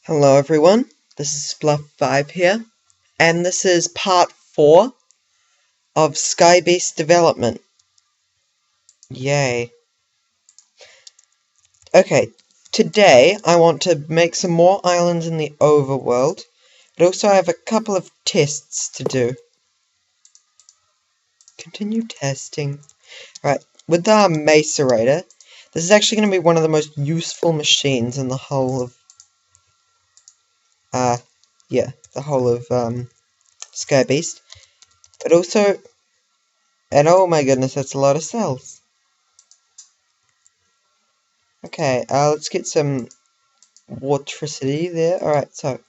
Hello everyone, this is Fluff5 here, and this is part 4 of Skybeast Development. Yay. Okay, today I want to make some more islands in the overworld, but also I have a couple of tests to do. Continue testing. Right, with the macerator, this is actually going to be one of the most useful machines in the whole of, Skybeast. But also, and oh my goodness, that's a lot of cells. Okay, let's get some watericity there. Alright, so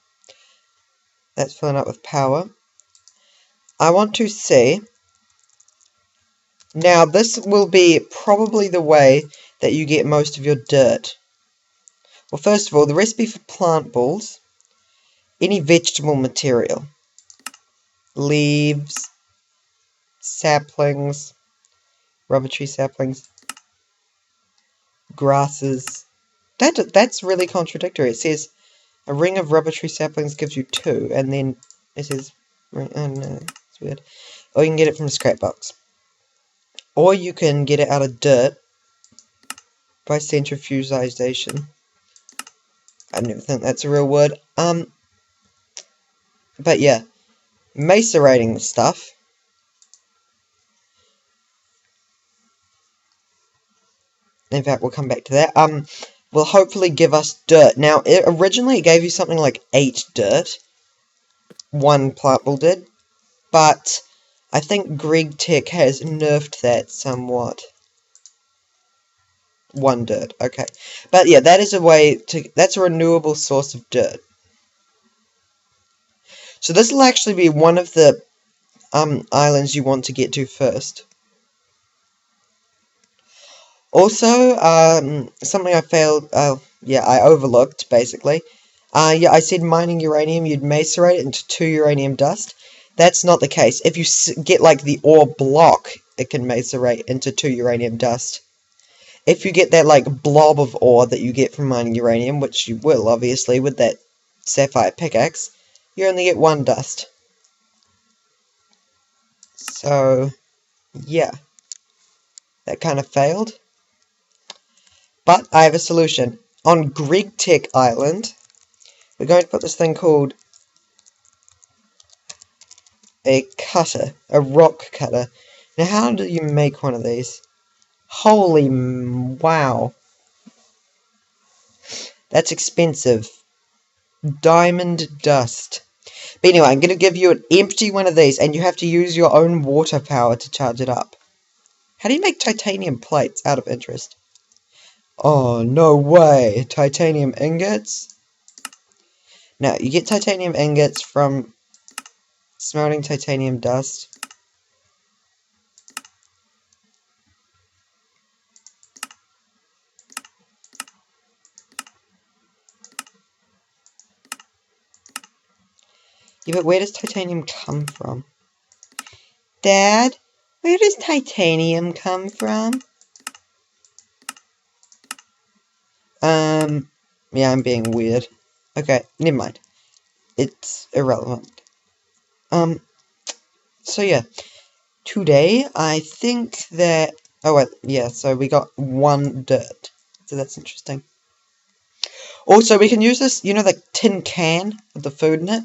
that's filling up with power. I want to see. Now, this will be probably the way that you get most of your dirt. Well, first of all, the recipe for plant balls. Any vegetable material. Leaves, saplings, rubber tree saplings, grasses. That's really contradictory. It says a ring of rubber tree saplings gives you 2, and then it says, oh no, it's weird. Or you can get it from a scrap box. Or you can get it out of dirt by centrifugization. I don't even think that's a real word. But yeah, macerating the stuff. In fact, we'll come back to that. Will hopefully give us dirt. Now, originally it gave you something like 8 dirt. 1 plant ball did. But I think Greg Tech has nerfed that somewhat. 1 dirt, okay. But yeah, that is a way to, that's a renewable source of dirt. So this will actually be one of the islands you want to get to first. Also, something I failed, I overlooked, basically. I said mining uranium, you'd macerate it into 2 uranium dust. That's not the case. If you get, like, the ore block, it can macerate into 2 uranium dust. If you get that, like, blob of ore that you get from mining uranium, which you will, obviously, with that sapphire pickaxe, you only get 1 dust. So, yeah. That kind of failed. But I have a solution. On Greg Tech Island, we're going to put this thing called a cutter, a rock cutter. Now, how do you make one of these? Holy wow. That's expensive. Diamond dust. But anyway, I'm going to give you an empty one of these, and you have to use your own water power to charge it up. How do you make titanium plates, out of interest? Oh, no way. Titanium ingots? Now, you get titanium ingots from smelting titanium dust. Yeah, but where does titanium come from? Dad, where does titanium come from? Yeah, I'm being weird. Okay, never mind. It's irrelevant. So yeah. Today, I think that... Oh, wait, yeah, so we got 1 dirt. So that's interesting. Also, we can use this, you know, the tin can with the food in it?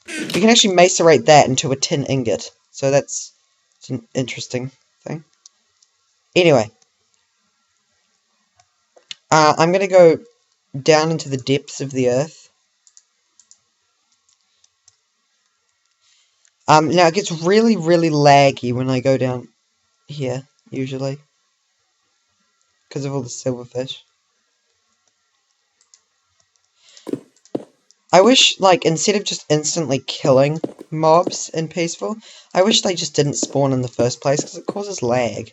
We can actually macerate that into a tin ingot. So that's an interesting thing. Anyway. I'm going to go down into the depths of the earth. Now, it gets really, really laggy when I go down here, usually. Because of all the silverfish. I wish, like, instead of just instantly killing mobs in Peaceful, I wish they just didn't spawn in the first place, because it causes lag.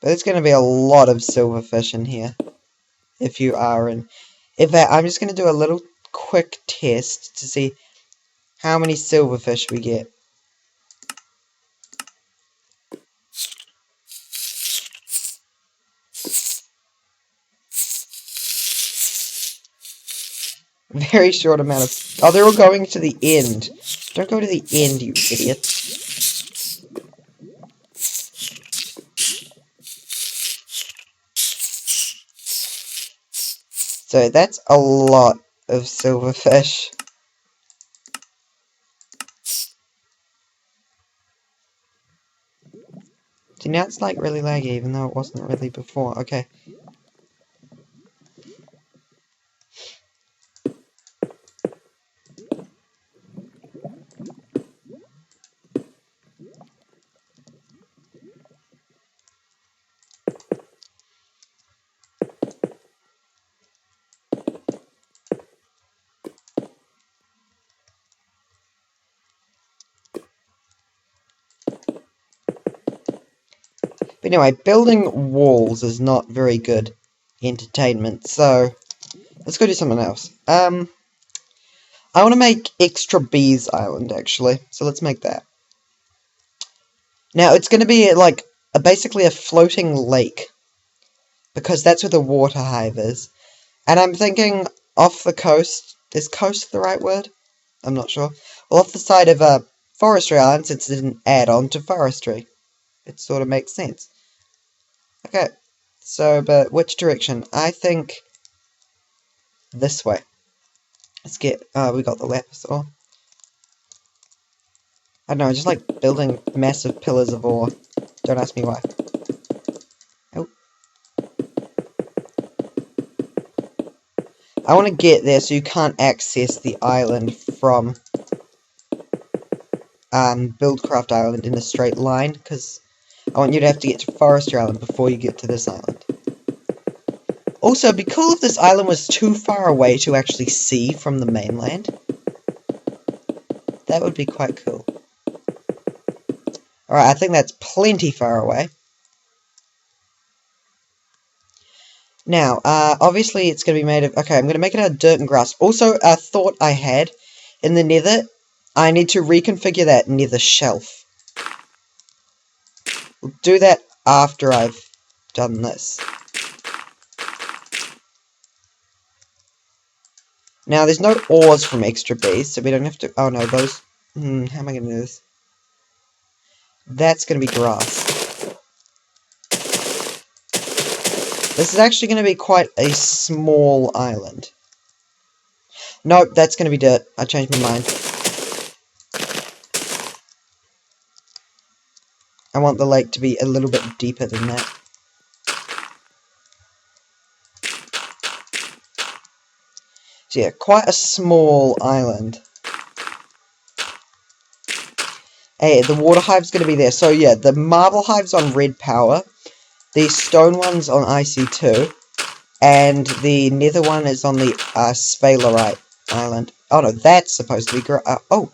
But there's going to be a lot of silverfish in here, if you are in... In fact, I'm just going to do a little quick test to see how many silverfish we get. Very short amount of... Oh, they're all going to the end. Don't go to the end, you idiot. So that's a lot of silverfish. See, now it's like really laggy, even though it wasn't really before. Okay. But anyway, building walls is not very good entertainment, so let's go do something else. I want to make Extra Bees Island, actually, so let's make that. Now, it's going to be, like, basically a floating lake, because that's where the water hive is. And I'm thinking off the coast, is coast the right word? I'm not sure. Well, off the side of a forestry island, since it's an add-on to forestry. It sort of makes sense. Okay, so, but which direction? I think this way. Let's get, we got the lapis ore. I don't know, I just like building massive pillars of ore. Don't ask me why. Oh. I want to get there so you can't access the island from Buildcraft Island in a straight line, because I want you to have to get to Forestry Island before you get to this island. Also, it'd be cool if this island was too far away to actually see from the mainland. That would be quite cool. Alright, I think that's plenty far away. Now, obviously it's going to be made of... Okay, I'm going to make it out of dirt and grass. Also, a thought I had, in the nether, I need to reconfigure that nether shelf. We'll do that after I've done this. Now, there's no ores from Extra Bees, so we don't have to... Oh no, those... how am I going to do this? That's going to be grass. This is actually going to be quite a small island. Nope, that's going to be dirt. I changed my mind. I want the lake to be a little bit deeper than that. So yeah, quite a small island. Hey, the water hive's going to be there. So yeah, the marble hive's on red power. The stone one's on IC2. And the nether one is on the sphalerite island. Oh no, that's supposed to be... oh!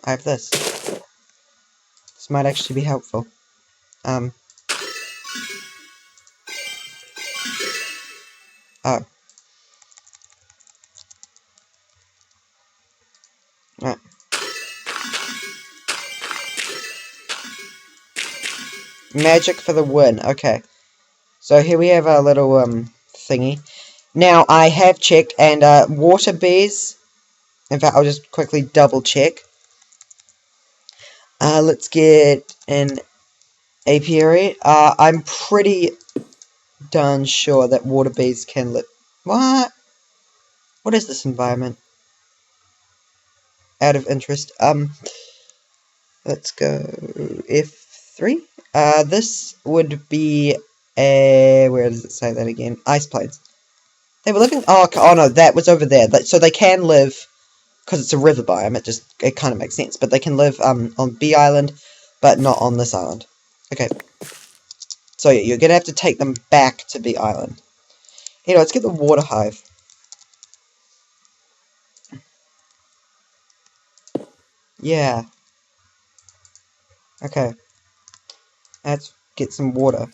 I have this. This might actually be helpful. Oh. Right. Magic for the win. Okay. So here we have our little thingy. Now I have checked, and water bees. In fact, I'll just quickly double check. Let's get an apiary. I'm pretty darn sure that water bees can live. What? What is this environment? Out of interest. Let's go F3. This would be a... Where does it say that again? Ice plains. They were living... Oh no, that was over there. So they can live... Because it's a river biome, it kind of makes sense. But they can live on B Island, but not on this island. Okay. So yeah, you're going to have to take them back to B Island. Anyway, let's get the water hive. Yeah. Okay. Let's get some water.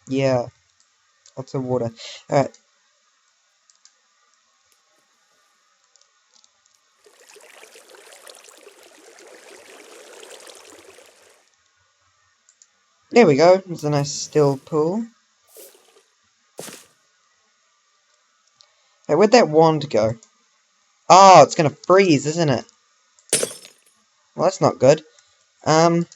Yeah. Lots of water. Alright. There we go. There's a nice still pool. Hey, where'd that wand go? Oh, it's gonna freeze, isn't it? Well, that's not good. Can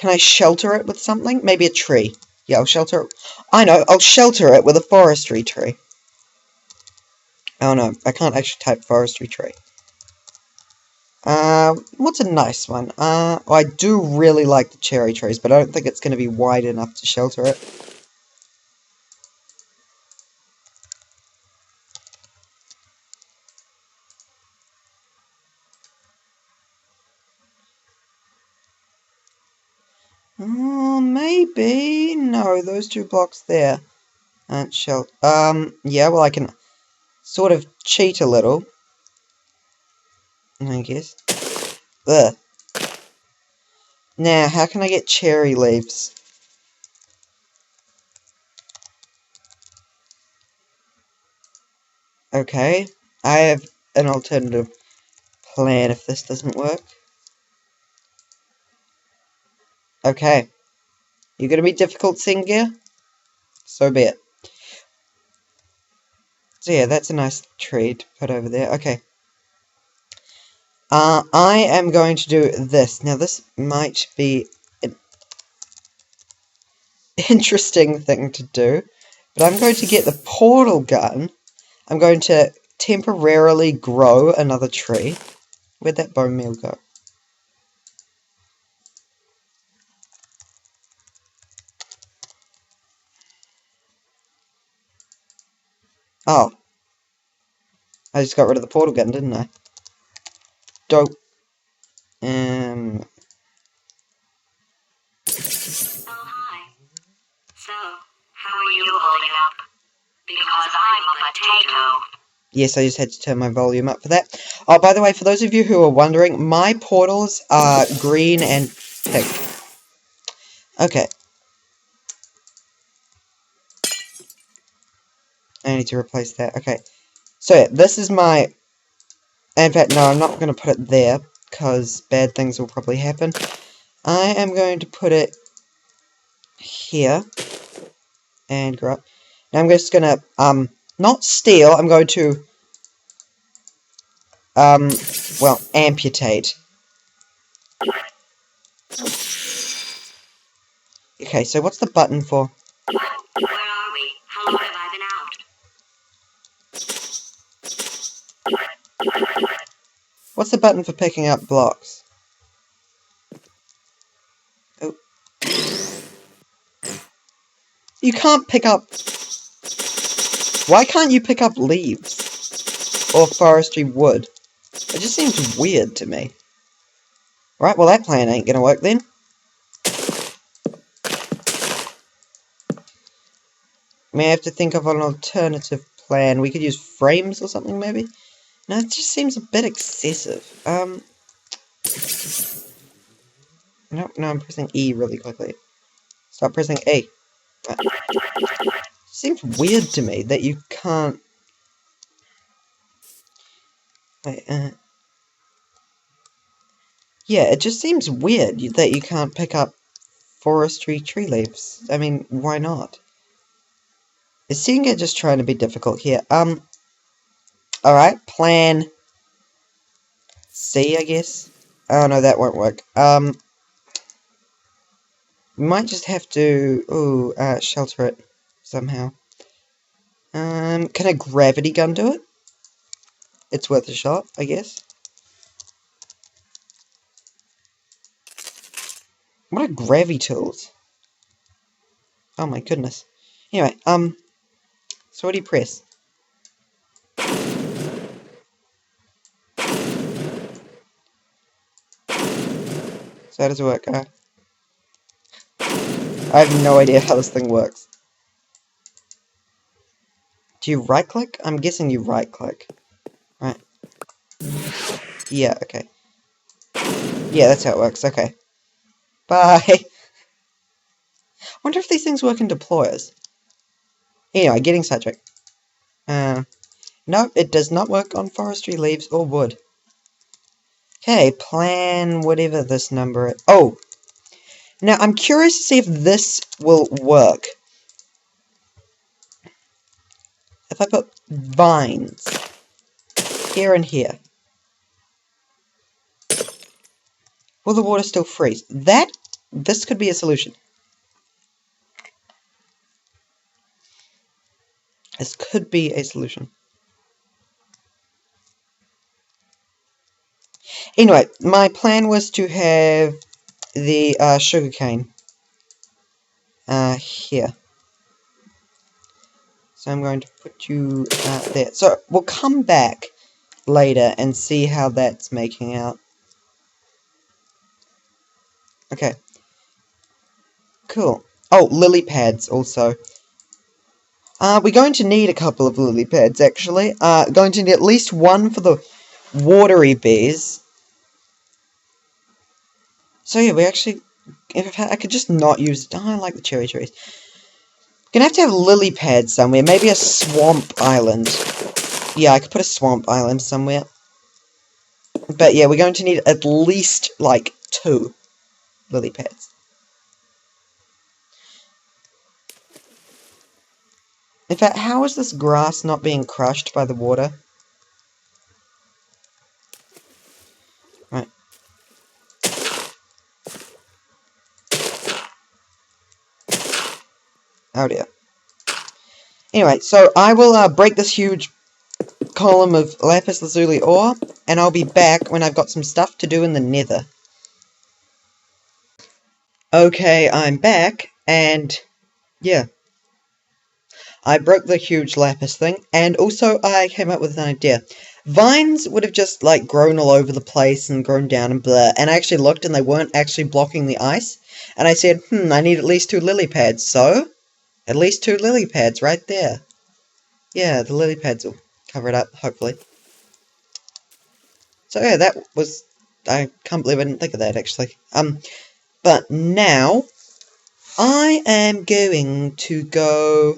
I shelter it with something? Maybe a tree. Yeah, I'll shelter it. I know, I'll shelter it with a forestry tree. Oh no, I can't actually type forestry tree. What's a nice one? Well, I do really like the cherry trees, but I don't think it's going to be wide enough to shelter it. Oh, maybe. No, those 2 blocks there aren't sheltered. Yeah, well, I can sort of cheat a little, I guess. Ugh. Now, how can I get cherry leaves? Okay, I have an alternative plan if this doesn't work. Okay. You're gonna be difficult, Singear? So be it. So yeah, that's a nice tree to put over there. Okay. I am going to do this. Now, this might be an interesting thing to do, but I'm going to get the portal gun. I'm going to temporarily grow another tree. Where'd that bone meal go? Oh. I just got rid of the portal gun, didn't I? Dope. Oh, hi. So, how are you holding up? Because I'm a potato. Yes, I just had to turn my volume up for that. Oh, by the way, for those of you who are wondering, my portals are green and pink. Okay. I need to replace that. Okay. So, yeah, this is my... In fact, no, I'm not going to put it there, because bad things will probably happen. I am going to put it here. And grow up. Now I'm just going to, not steal, I'm going to, well, amputate. Okay, so what's the button for? Where are we? How long have I been out? What's the button for picking up blocks? Oh. You can't pick up... Why can't you pick up leaves? Or forestry wood? It just seems weird to me. Right, well that plan ain't gonna work then. May have to think of an alternative plan. We could use frames or something, maybe? No, it just seems a bit excessive. No, I'm pressing E really quickly. Stop pressing E. Seems weird to me that you can't... Wait, yeah, it just seems weird that you can't pick up forestry tree leaves. I mean, why not? Is Singa just trying to be difficult here? Alright, plan C, I guess. Oh no, that won't work. We might just have to, shelter it somehow. Can a gravity gun do it? It's worth a shot, I guess. What are gravity tools? Oh my goodness. Anyway, so what do you press? So how does it work? I have no idea how this thing works. Do you right click? I'm guessing you right click. Right. Yeah, okay. Yeah, that's how it works, okay. Bye! Wonder if these things work in deployers. Anyway, getting sidetracked. No, it does not work on forestry leaves or wood. Okay, plan whatever this number is. Oh! Now, I'm curious to see if this will work. if I put vines here and here, will the water still freeze? This could be a solution. This could be a solution. Anyway, my plan was to have the sugarcane here. So I'm going to put you there. So we'll come back later and see how that's making out. Okay. Cool. Oh, lily pads also. We're going to need a couple of lily pads, actually. Going to need at least one for the watery bees. So yeah, we actually... If I could just not use... Oh, I like the cherry trees. Gonna have to have lily pads somewhere. Maybe a swamp island. Yeah, I could put a swamp island somewhere. But yeah, we're going to need at least, like, 2 lily pads. In fact, how is this grass not being crushed by the water? Right. Oh dear. Anyway, so I will break this huge column of lapis lazuli ore, and I'll be back when I've got some stuff to do in the nether. Okay, I'm back, and yeah. I broke the huge lapis thing, and also I came up with an idea. Vines would have just, like, grown all over the place and grown down and blah, and I actually looked and they weren't actually blocking the ice, and I said, I need at least 2 lily pads, so, at least 2 lily pads right there. Yeah, the lily pads will cover it up, hopefully. So yeah, that was... I can't believe I didn't think of that, actually. But now, I am going to go...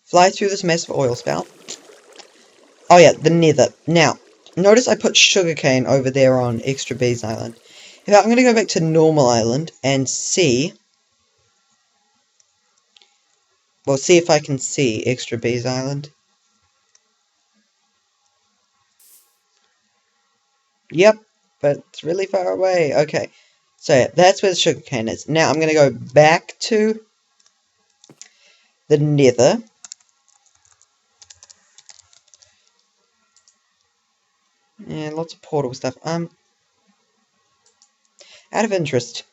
fly through this massive oil spout. Oh yeah, the nether. Now, notice I put sugarcane over there on Extra Bees Island. In fact, I'm going to go back to Normal Island and see... Well, see if I can see Extra Bees Island. Yep, but it's really far away. Okay, so yeah, that's where the sugarcane is. Now I'm going to go back to the nether. Yeah, lots of portal stuff. Out of interest.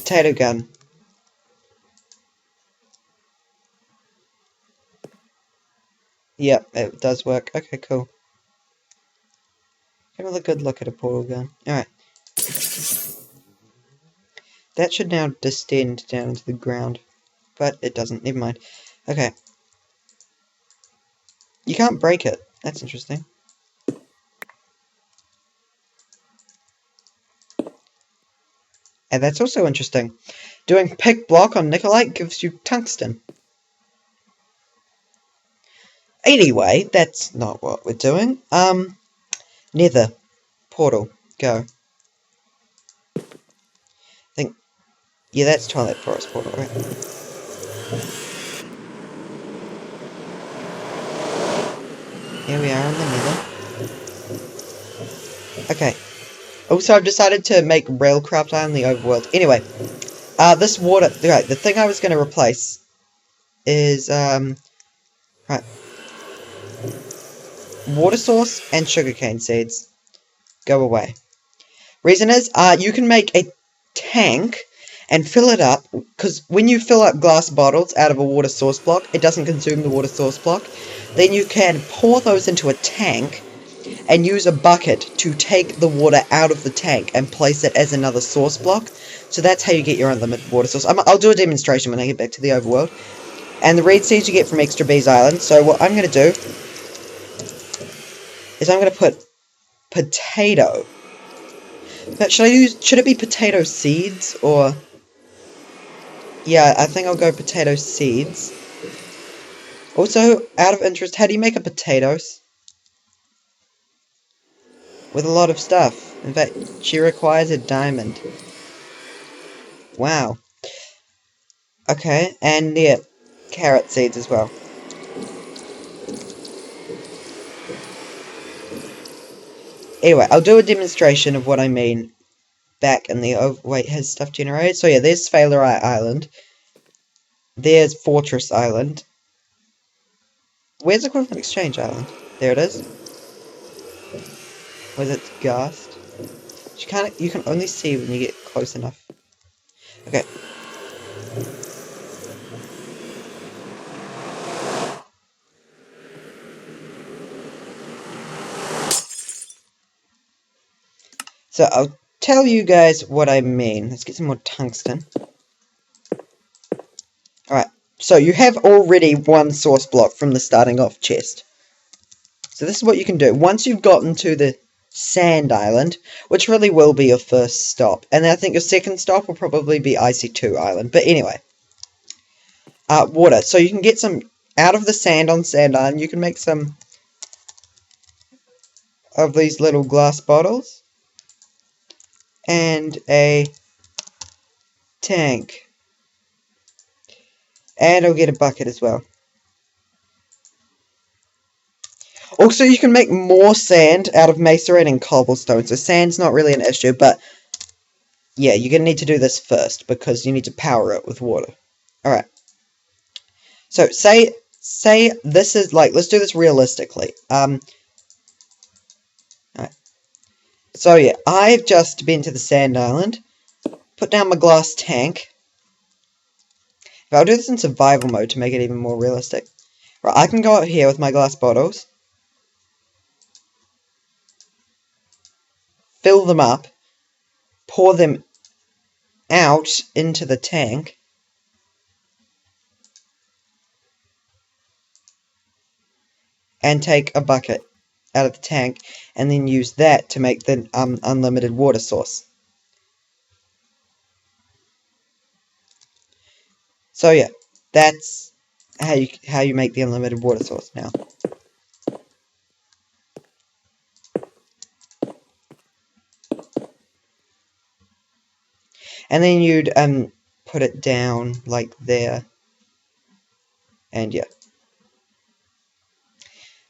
Potato gun. Yep, it does work. Okay, cool. Have a good look at a portal gun. Alright. That should now distend down into the ground. But it doesn't. Never mind. Okay. You can't break it. That's interesting. And that's also interesting. Doing pick block on Nikolite gives you tungsten. Anyway, that's not what we're doing. Nether. Portal. Go. Yeah, that's Twilight Forest portal, right? Here we are in the nether. Okay. Also, I've decided to make Railcraft Island the overworld. Anyway, this water... Right, the thing I was going to replace is, right. Water source and sugarcane seeds. Go away. Reason is, you can make a tank and fill it up, because when you fill up glass bottles out of a water source block, it doesn't consume the water source block. Then you can pour those into a tank and use a bucket to take the water out of the tank and place it as another source block. So that's how you get your unlimited water source. I'll do a demonstration when I get back to the overworld. And the reed seeds you get from Extra Bees Island. So what I'm going to do is I'm going to put potato. But should it be potato seeds, or... Yeah, I think I'll go potato seeds. Also, out of interest, how do you make a potatoes? With a lot of stuff. In fact, she requires a diamond. Wow. Okay, and yeah, carrot seeds as well. Anyway, I'll do a demonstration of what I mean back in the... Oh, wait, has stuff generated? So yeah, there's Failure Island. There's Fortress Island. Where's Equivalent Exchange Island? There it is. With its ghast. You can only see when you get close enough. Okay. So I'll tell you guys what I mean. Let's get some more tungsten. Alright, so you have already one source block from the starting off chest. So this is what you can do. Once you've gotten to the sand island, which really will be your first stop, and then I think your second stop will probably be IC2 Island. But anyway, water. So you can get some out of the sand on Sand Island. You can make some of these little glass bottles. And a tank. And I'll get a bucket as well. Also, you can make more sand out of macerating cobblestone. So sand's not really an issue, but yeah, you're going to need to do this first because you need to power it with water. Alright. So, say this is like, let's do this realistically. Alright. So yeah, I've just been to the sand island, put down my glass tank. I'll do this in survival mode to make it even more realistic. Right, I can go out here with my glass bottles, fill them up, pour them out into the tank, and take a bucket out of the tank, and then use that to make the unlimited water source. So yeah, that's how you make the unlimited water source now. And then you'd put it down like there. And yeah.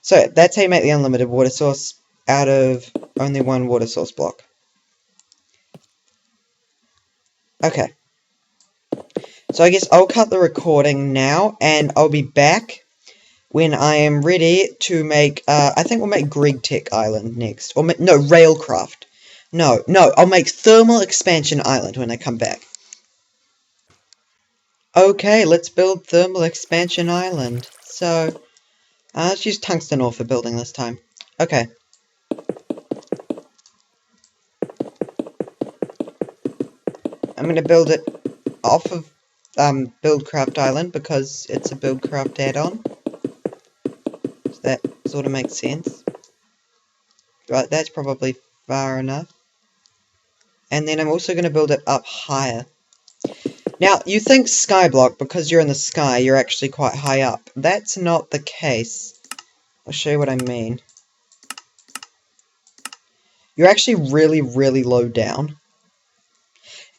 So that's how you make the unlimited water source out of only one water source block. Okay. So I guess I'll cut the recording now, and I'll be back when I am ready to make, I think we'll make Greg Tech Island next. Or, no, Railcraft. No, I'll make Thermal Expansion Island when I come back. Okay, let's build Thermal Expansion Island. So, let's use tungsten ore for building this time. Okay. I'm going to build it off of Buildcraft Island because it's a Buildcraft add-on. So that sort of makes sense. Right, that's probably far enough. And then I'm also going to build it up higher. Now, you think skyblock, because you're in the sky, you're actually quite high up. That's not the case. I'll show you what I mean. You're actually really, really low down.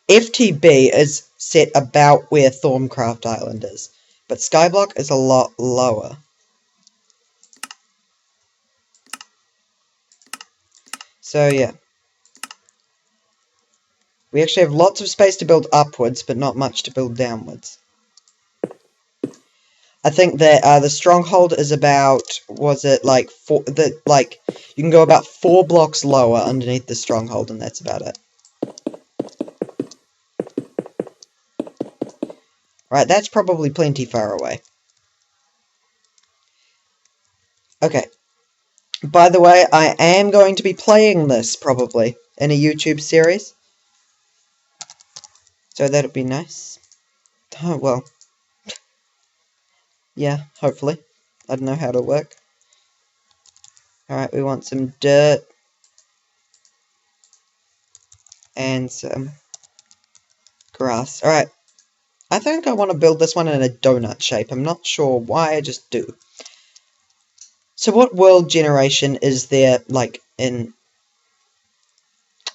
FTB is set about where Thorncraft Island is, but skyblock is a lot lower. So yeah. We actually have lots of space to build upwards, but not much to build downwards. I think that the stronghold is about, was it like you can go about 4 blocks lower underneath the stronghold, and that's about it. Right, that's probably plenty far away. Okay. By the way, I am going to be playing this, probably, in a YouTube series. So that'll be nice. Oh, well. Yeah, hopefully. I don't know how it'll work. Alright, we want some dirt. And some grass. Alright. I think I want to build this one in a donut shape. I'm not sure why, I just do. So what world generation is there, like, in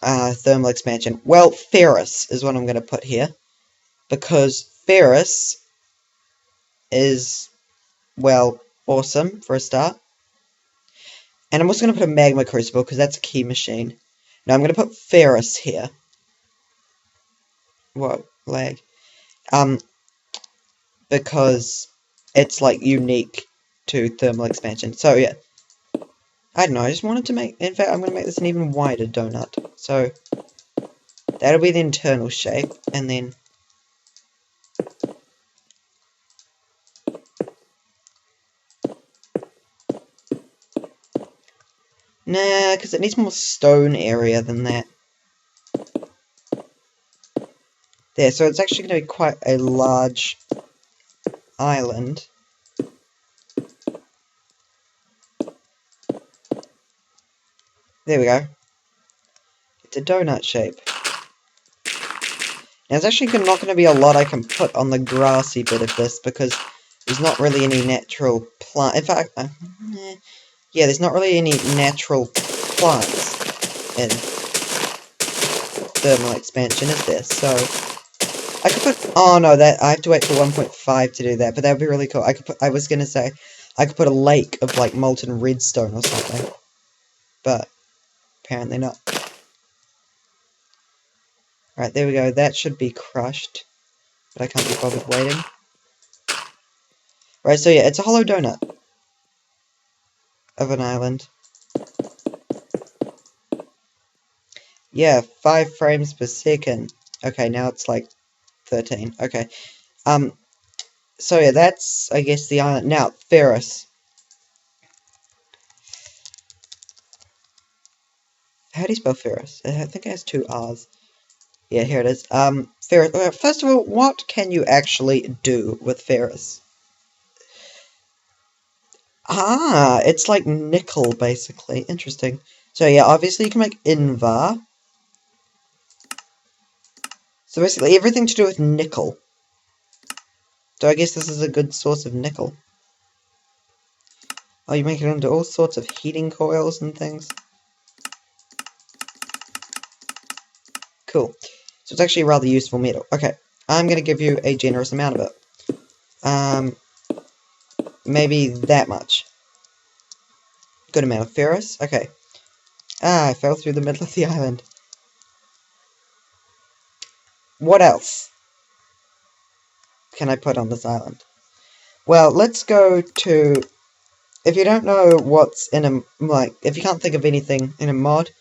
thermal expansion? Well, Ferris is what I'm going to put here. because ferrous is, well, awesome for a start. And I'm also going to put a magma crucible because that's a key machine. Now I'm going to put ferrous here. Whoa, lag. Because it's like unique to thermal expansion. So yeah, I don't know. I just wanted to make. In fact, I'm going to make this an even wider donut. So that'll be the internal shape, and then. Nah, because it needs more stone area than that. There, so it's actually going to be quite a large island. There we go. It's a donut shape. Now, there's actually not going to be a lot I can put on the grassy bit of this, because there's not really any natural plant. In fact, yeah, there's not really any natural plants in thermal expansion, is there? So I could put. Oh no, that I have to wait for 1.5 to do that, but that would be really cool. I could put. I was gonna say I could put a lake of like molten redstone or something, but apparently not. Right, there we go. That should be crushed, but I can't be bothered waiting. Right, so yeah, it's a hollow donut of an island. Yeah, 5 frames per second. Okay, now it's like 13. Okay. So yeah, that's, I guess, the island. Now, ferrous. How do you spell ferrous? I think it has 2 R's. Yeah, here it is. Ferrous. First of all, what can you actually do with ferrous? Ah, it's like nickel, basically. Interesting. So yeah, obviously you can make invar. So basically everything to do with nickel. So I guess this is a good source of nickel. Oh, you make it into all sorts of heating coils and things. Cool. So it's actually a rather useful metal. Okay, I'm going to give you a generous amount of it. Maybe that much. Good amount of ferrous. Okay. Ah, I fell through the middle of the island. What else can I put on this island? Well, let's go to... If you don't know what's in a... Like, if you can't think of anything in a mod, it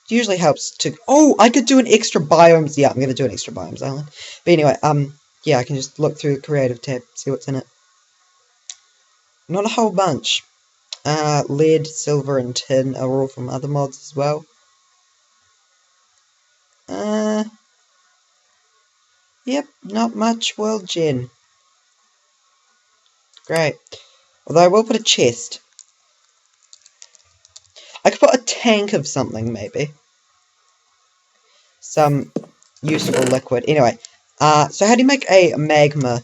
usually helps to... Oh, I could do an extra biomes... Yeah, I'm going to do an extra biomes island. But anyway, yeah, I can just look through the creative tab, see what's in it. Not a whole bunch. Lead, silver, and tin are all from other mods as well. Yep, not much world gen. Great. Although I will put a chest. I could put a tank of something, maybe. Some useful liquid. Anyway, so how do you make a magma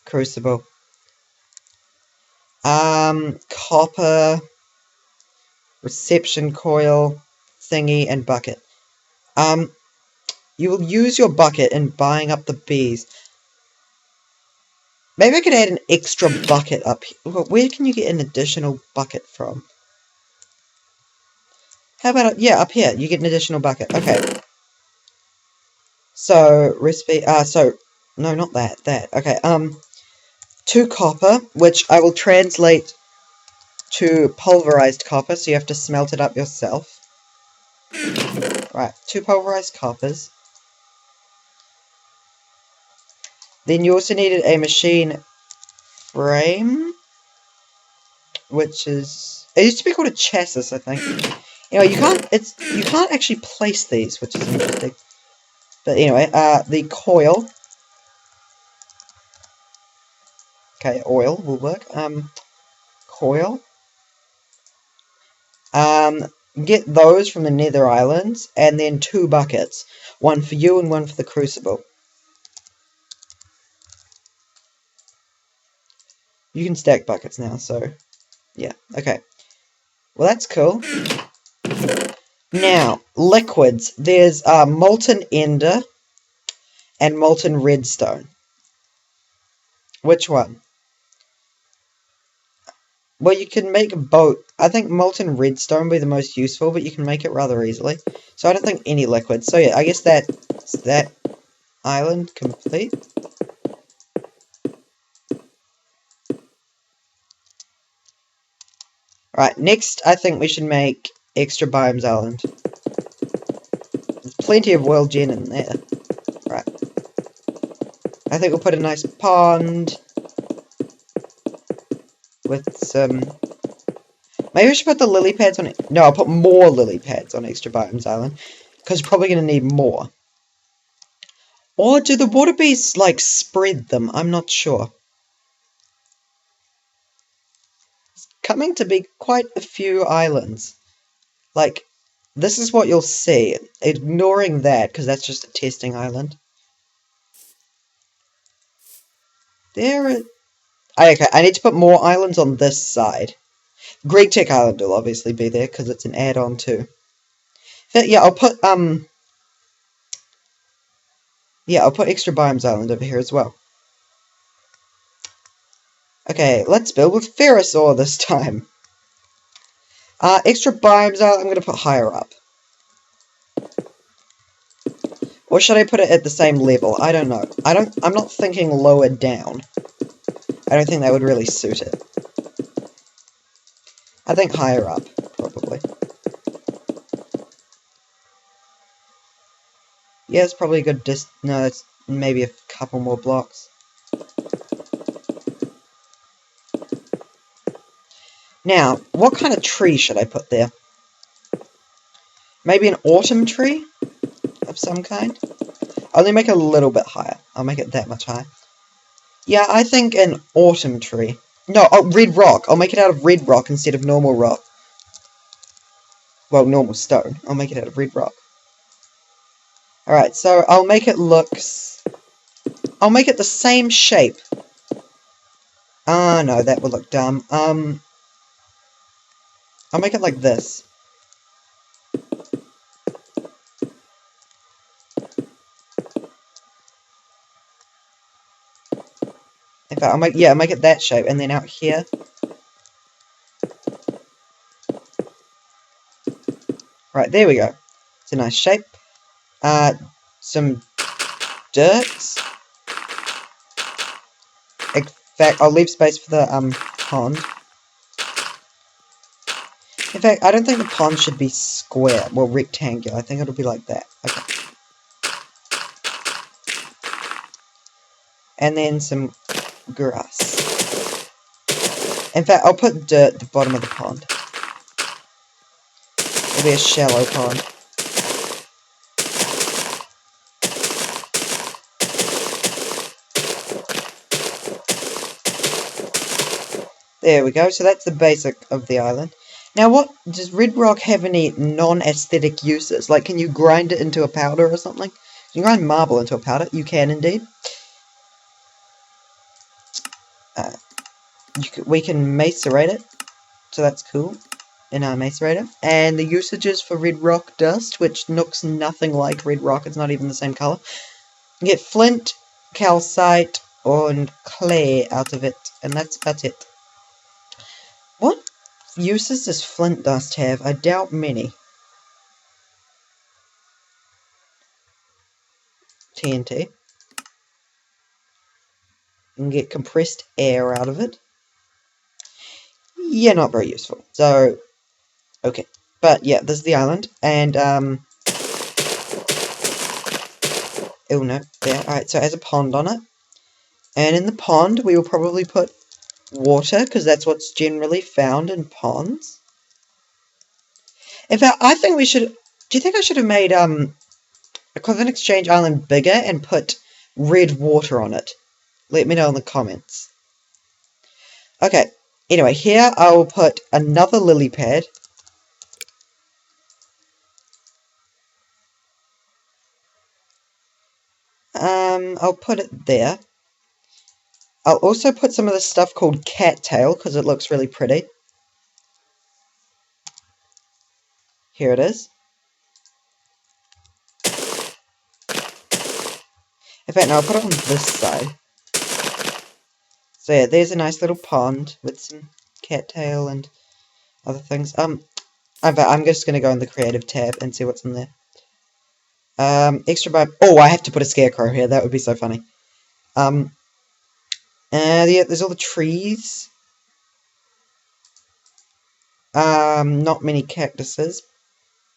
crucible? Copper, reception coil, thingy, and bucket. You will use your bucket in buying up the bees. Maybe I could add an extra bucket up here. Where can you get an additional bucket from? How about, yeah, up here. You get an additional bucket. Okay. So, recipe, no, not that. Okay, 2 copper, which I will translate to pulverized copper, so you have to smelt it up yourself. Right, 2 pulverized coppers. Then you also needed a machine frame, which is... It used to be called a chassis, I think. You know, you can't actually place these, which is interesting. But anyway, the coil. Okay, oil will work. Coil. Get those from the Nether Islands, and then 2 buckets. 1 for you and 1 for the crucible. You can stack buckets now, so... Yeah, okay. Well, that's cool. Now, liquids. There's molten ender and molten redstone. Which one? Well, you can make both. I think molten redstone would be the most useful, but you can make it rather easily. So I don't think any liquids. So yeah, I guess that's that island complete. Alright, next I think we should make extra biomes island. There's plenty of world gen in there. Right. I think we'll put a nice pond with some... Maybe we should put the lily pads on it. No, I'll put more lily pads on extra biomes island, because we're probably going to need more. Or do the water bees, like, spread them? I'm not sure. It's coming to be quite a few islands. Like, this is what you'll see. Ignoring that, because that's just a testing island. Okay, I need to put more islands on this side. Greek Tech Island will obviously be there, because it's an add-on too. But yeah, I'll put extra biomes island over here as well. Okay, let's build with ferrous ore this time. Extra biomes island, I'm going to put higher up. Or should I put it at the same level? I don't know. I'm not thinking lower down. I don't think that would really suit it. I think higher up, probably. Yeah, it's probably a good no, it's maybe a couple more blocks. Now, what kind of tree should I put there? Maybe an autumn tree of some kind? I'll only make it a little bit higher. I'll make it that much higher. Yeah, I think an autumn tree. No, red rock. I'll make it out of red rock instead of normal rock. Well, normal stone. I'll make it out of red rock. Alright, so I'll make it I'll make it the same shape. No, that would look dumb. I'll make it like this. In fact, I'll make it that shape, and then out here. Right, there we go. It's a nice shape. Some dirt. In fact, I'll leave space for the pond. In fact, I don't think the pond should be square, well, rectangular. I think it'll be like that. Okay. And then some grass. In fact, I'll put dirt at the bottom of the pond. It'll be a shallow pond. There we go, so that's the basic of the island. Now, does red rock have any non-aesthetic uses? Like, can you grind it into a powder or something? Can you grind marble into a powder? You can indeed. We can macerate it, so that's cool, in our macerator. And the usages for red rock dust, which looks nothing like red rock, it's not even the same colour. You get flint, calcite, and clay out of it, and that's about it. What uses does flint dust have? I doubt many. TNT. You can get compressed air out of it. Yeah, not very useful. So, okay. But yeah, this is the island, and oh no, there. Alright, so it has a pond on it. And in the pond, we will probably put water, because that's what's generally found in ponds. In fact, I think we should... Do you think I should have made Equivalent Exchange Island bigger and put red water on it? Let me know in the comments. Okay, anyway, here I will put another lily pad. I'll put it there. I'll also put some of this stuff called cattail, because it looks really pretty. Here it is. In fact, no, I'll put it on this side. So yeah, there's a nice little pond with some cattail and other things. I'm just gonna go in the creative tab and see what's in there. Extra vibe. Oh, I have to put a scarecrow here. That would be so funny. Yeah, there's all the trees. Not many cactuses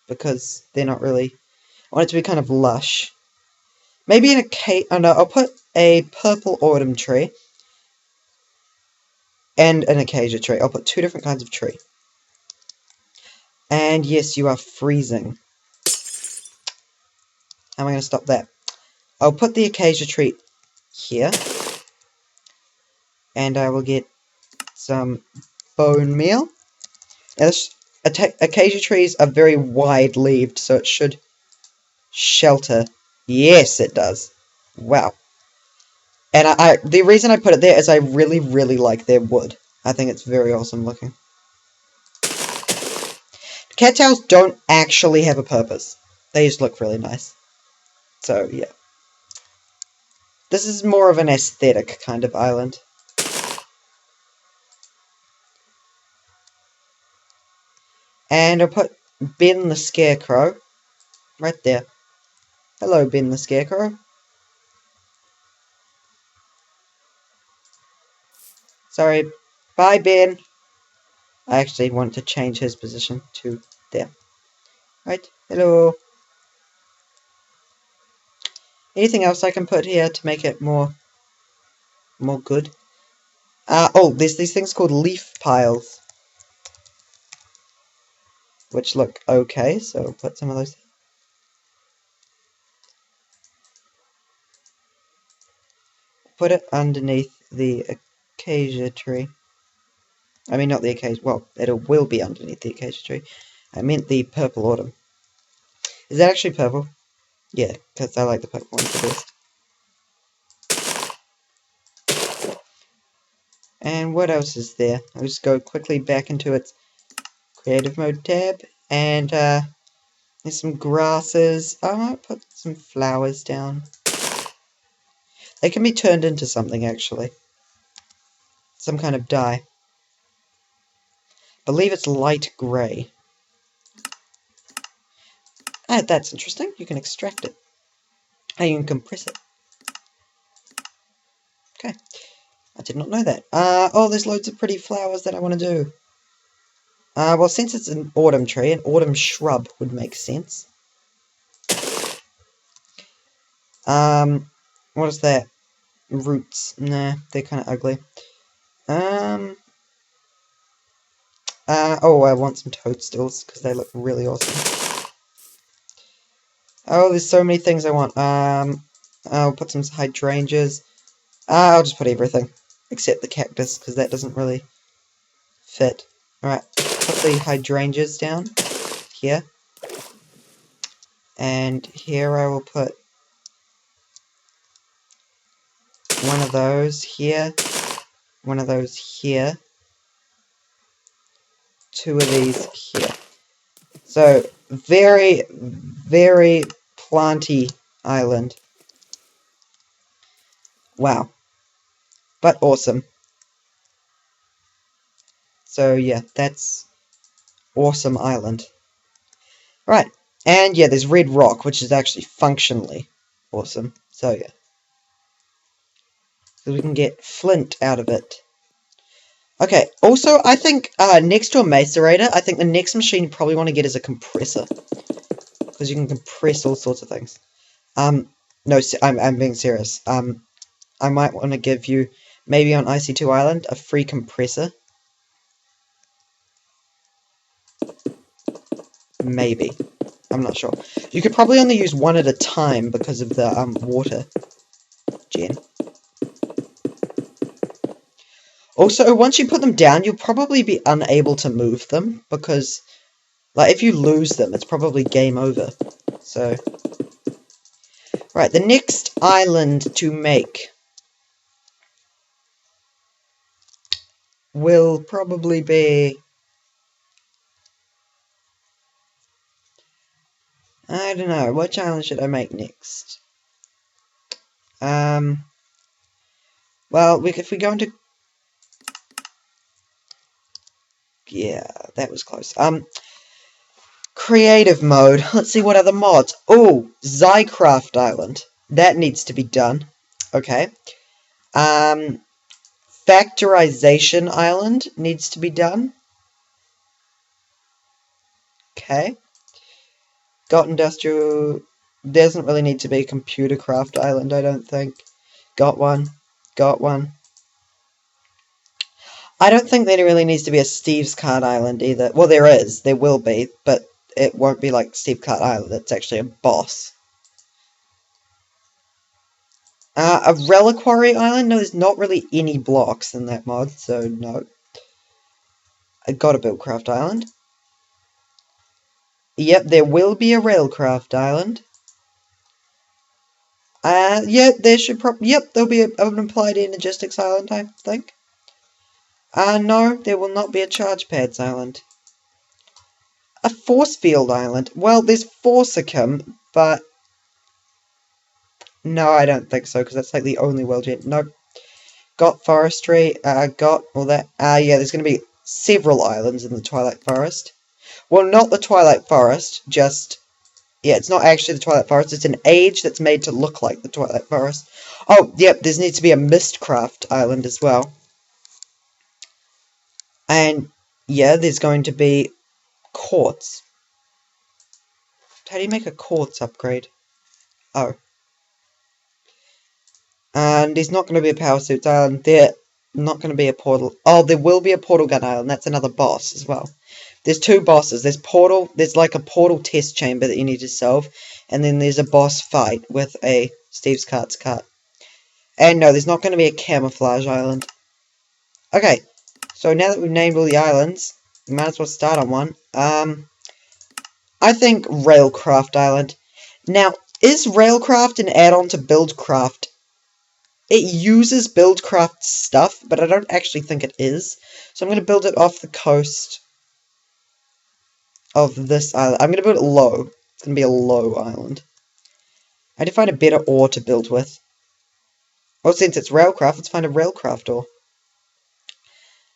because they're not really. I want it to be kind of lush. Maybe in a oh no, I'll put a purple autumn tree and an acacia tree. I'll put 2 different kinds of tree. And yes, you are freezing. How am I going to stop that? I'll put the acacia tree here. And I will get some bone meal. Now this, acacia trees are very wide-leaved, so it should shelter. Yes, it does. Wow. And the reason I put it there is I really, really like their wood. I think it's very awesome looking. Cattails don't actually have a purpose. They just look really nice. So, yeah. This is more of an aesthetic kind of island. And I'll put Ben the Scarecrow right there. Hello, Ben the Scarecrow. Sorry. Bye, Ben. I actually want to change his position to there. Right. Hello. Anything else I can put here to make it more good? Oh, there's these things called leaf piles, which look okay, so I'll put some of those. Put it underneath the acacia tree. I mean, not the acacia. Well, it will be underneath the acacia tree. I meant the purple autumn. Is that actually purple? Yeah, because I like the purple ones the best. And what else is there? I'll just go quickly back into its creative mode tab, and there's some grasses. I might put some flowers down. They can be turned into something, actually. Some kind of dye. I believe it's light grey. Ah, that's interesting. You can extract it. And you can compress it. Okay. I did not know that. Oh, there's loads of pretty flowers that I want to do. Well, since it's an autumn tree, an autumn shrub would make sense. What is that? Roots. Nah, they're kind of ugly. Oh, I want some toadstools, because they look really awesome. Oh, there's so many things I want. I'll put some hydrangeas. I'll just put everything, except the cactus, because that doesn't really fit. Alright, put the hydrangeas down, here. And here I will put one of those here, one of those here, 2 of these here. So, very, very planty island. Wow. But awesome. So, yeah, that's awesome island. Right. And, yeah, there's red rock, which is actually functionally awesome. So, yeah. So we can get flint out of it. Okay, also, I think, next to a macerator, I think the next machine you probably want to get is a compressor. Because you can compress all sorts of things. No, I'm being serious. I might want to give you, maybe on IC2 Island, a free compressor. Maybe. I'm not sure. You could probably only use one at a time because of the, water gen. Also, once you put them down, you'll probably be unable to move them, because, like, if you lose them, it's probably game over. So, right, the next island to make will probably be, I don't know, which island should I make next? Well, if we go into... Yeah, that was close. Creative mode. Let's see what other mods. Oh, Zycraft Island. That needs to be done. Okay. Factorization Island needs to be done. Okay. Got Industrial... Doesn't really need to be Computer Craft Island, I don't think. Got one. Got one. I don't think there really needs to be a Steve's Card Island either. Well, there is. There will be, but it won't be like Steve Card Island. It's actually a boss. A Reliquary Island? No, there's not really any blocks in that mod, so no. I got a Buildcraft Island. Yep, there will be a Railcraft Island. Yeah, there should yep, there'll be an Applied Energistics Island, I think. No, there will not be a Charge Pads Island. A Force Field Island. Well, there's Forsicum, but... No, I don't think so, because that's like the only world yet. Nope. Got Forestry, got all that. Yeah, there's going to be several islands in the Twilight Forest. Well, not the Twilight Forest, just... Yeah, it's not actually the Twilight Forest, it's an age that's made to look like the Twilight Forest. Oh, yep, there needs to be a Mistcraft Island as well. And, yeah, there's going to be quartz. How do you make a quartz upgrade? Oh. And there's not going to be a Power Suits Island. There's not going to be a portal. Oh, there will be a Portal Gun Island. That's another boss as well. There's two bosses. There's like a portal test chamber that you need to solve. And then there's a boss fight with a Steve's Cart's Cart. And no, there's not going to be a Camouflage Island. Okay, so now that we've named all the islands, we might as well start on one. I think Railcraft Island. Now, is Railcraft an add-on to Buildcraft? It uses Buildcraft stuff, but I don't actually think it is. So I'm going to build it off the coast of this island. I'm going to build it low. It's going to be a low island. I had to find a better ore to build with. Well, since it's Railcraft, let's find a Railcraft ore.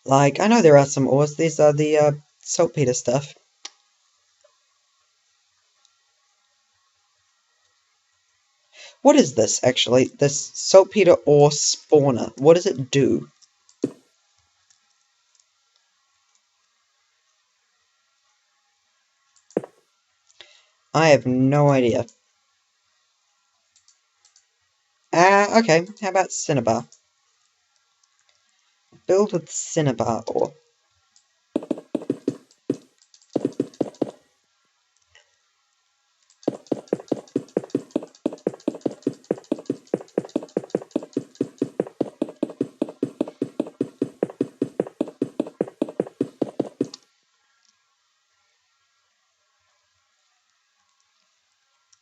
Like, I know there are some ores. These are the saltpeter stuff. What is this, actually? This saltpeter ore spawner. What does it do? I have no idea. Okay. How about Cinnabar? Build with Cinnabar ore.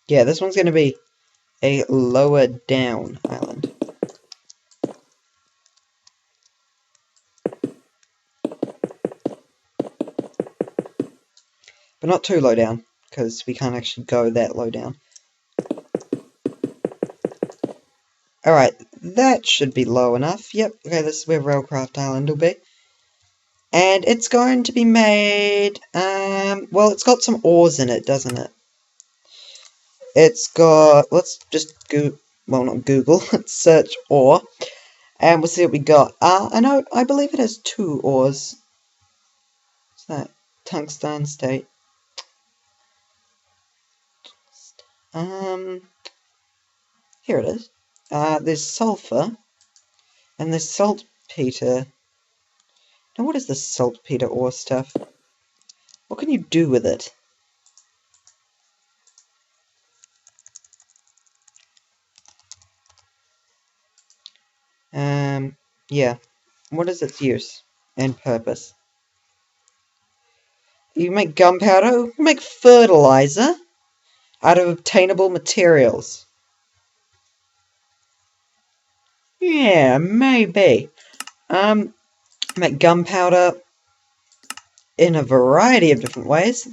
Yeah, this one's going to be a lower down island. But not too low down, because we can't actually go that low down. Alright, that should be low enough. Yep, okay, this is where Railcraft Island will be. And it's going to be made, well, it's got some ores in it, doesn't it? It's got, let's just well, not Google, let's search ore. And we'll see what we got. I believe it has 2 ores. What's that? Tungsten state. Here it is. There's sulfur. And there's saltpeter. Now what is this saltpeter ore stuff? What can you do with it? Yeah. What is its use and purpose? You make gunpowder, you can make fertilizer out of obtainable materials. Yeah, maybe. Make gunpowder in a variety of different ways.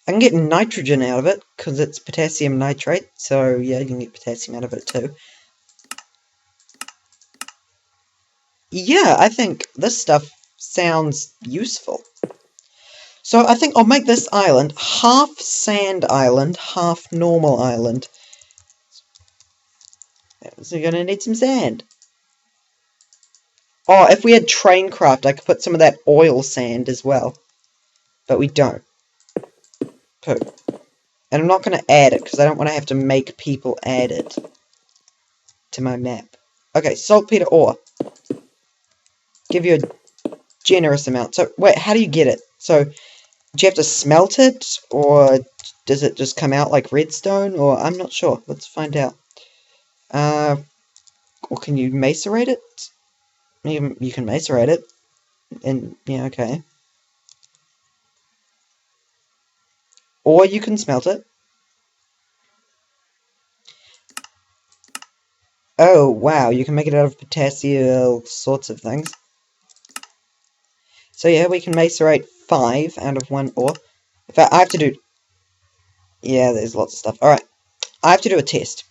I can get nitrogen out of it, because it's potassium nitrate, so yeah, you can get potassium out of it too. yeah, I think this stuff sounds useful. So I think I'll make this island half sand island, half normal island. So you're gonna need some sand. Oh, if we had train craft, I could put some of that oil sand as well. But we don't. Poo. And I'm not going to add it, because I don't want to have to make people add it to my map. Okay, saltpeter ore. Give you a generous amount. So, wait, how do you get it? So, do you have to smelt it? Or does it just come out like redstone? Or, I'm not sure. Let's find out. Or can you macerate it? You can macerate it. And, yeah, okay. Or you can smelt it. Oh, wow, you can make it out of potassium, sorts of things. So yeah, we can macerate 5 out of 1 ore. In fact, I have to do... Yeah, there's lots of stuff. Alright, I have to do a test.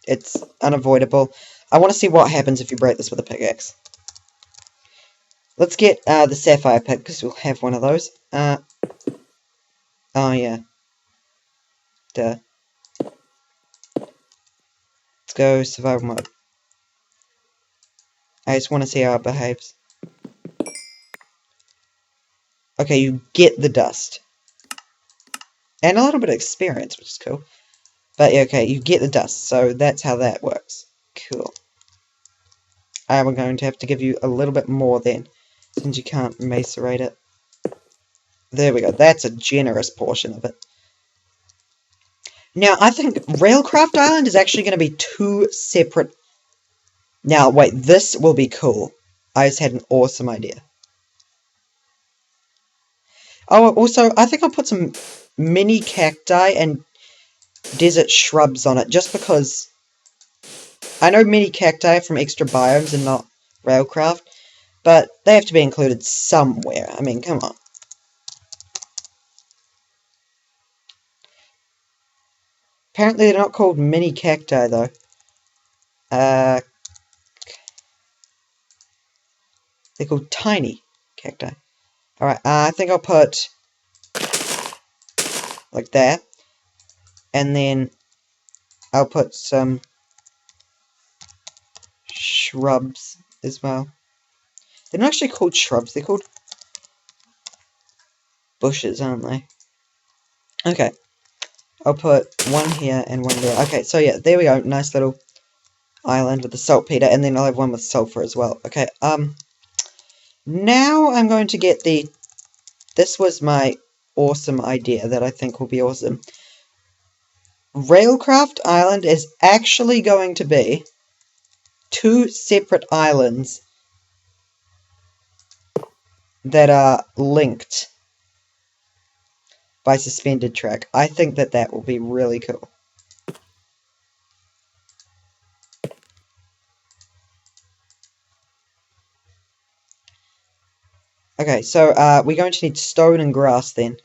It's unavoidable. I want to see what happens if you break this with a pickaxe. Let's get the sapphire pick, because we'll have one of those. Oh yeah. Duh. Let's go survival mode. I just want to see how it behaves. Okay, you get the dust. And a little bit of experience, which is cool. But yeah, okay, you get the dust, so that's how that works. Cool. I'm going to have to give you a little bit more then, since you can't macerate it. There we go, that's a generous portion of it. Now, I think Railcraft Island is actually going to be 2 separate... Now, wait, this will be cool. I just had an awesome idea. Oh, also, I think I'll put some mini cacti and desert shrubs on it, just because I know mini cacti from extra biomes and not Railcraft, but they have to be included somewhere. I mean, come on. Apparently they're not called mini cacti, though. They're called tiny cacti. Alright, I think I'll put like that. And then I'll put some shrubs as well. They're not actually called shrubs, they're called bushes, aren't they? Okay. I'll put one here and one there. Okay, so yeah, there we go. Nice little island with the saltpeter, and then I'll have one with sulfur as well. Okay, now I'm going to get the... This was my awesome idea that I think will be awesome. Railcraft Island is actually going to be 2 separate islands that are linked by suspended track. I think that that will be really cool. Okay, so we're going to need stone and grass then.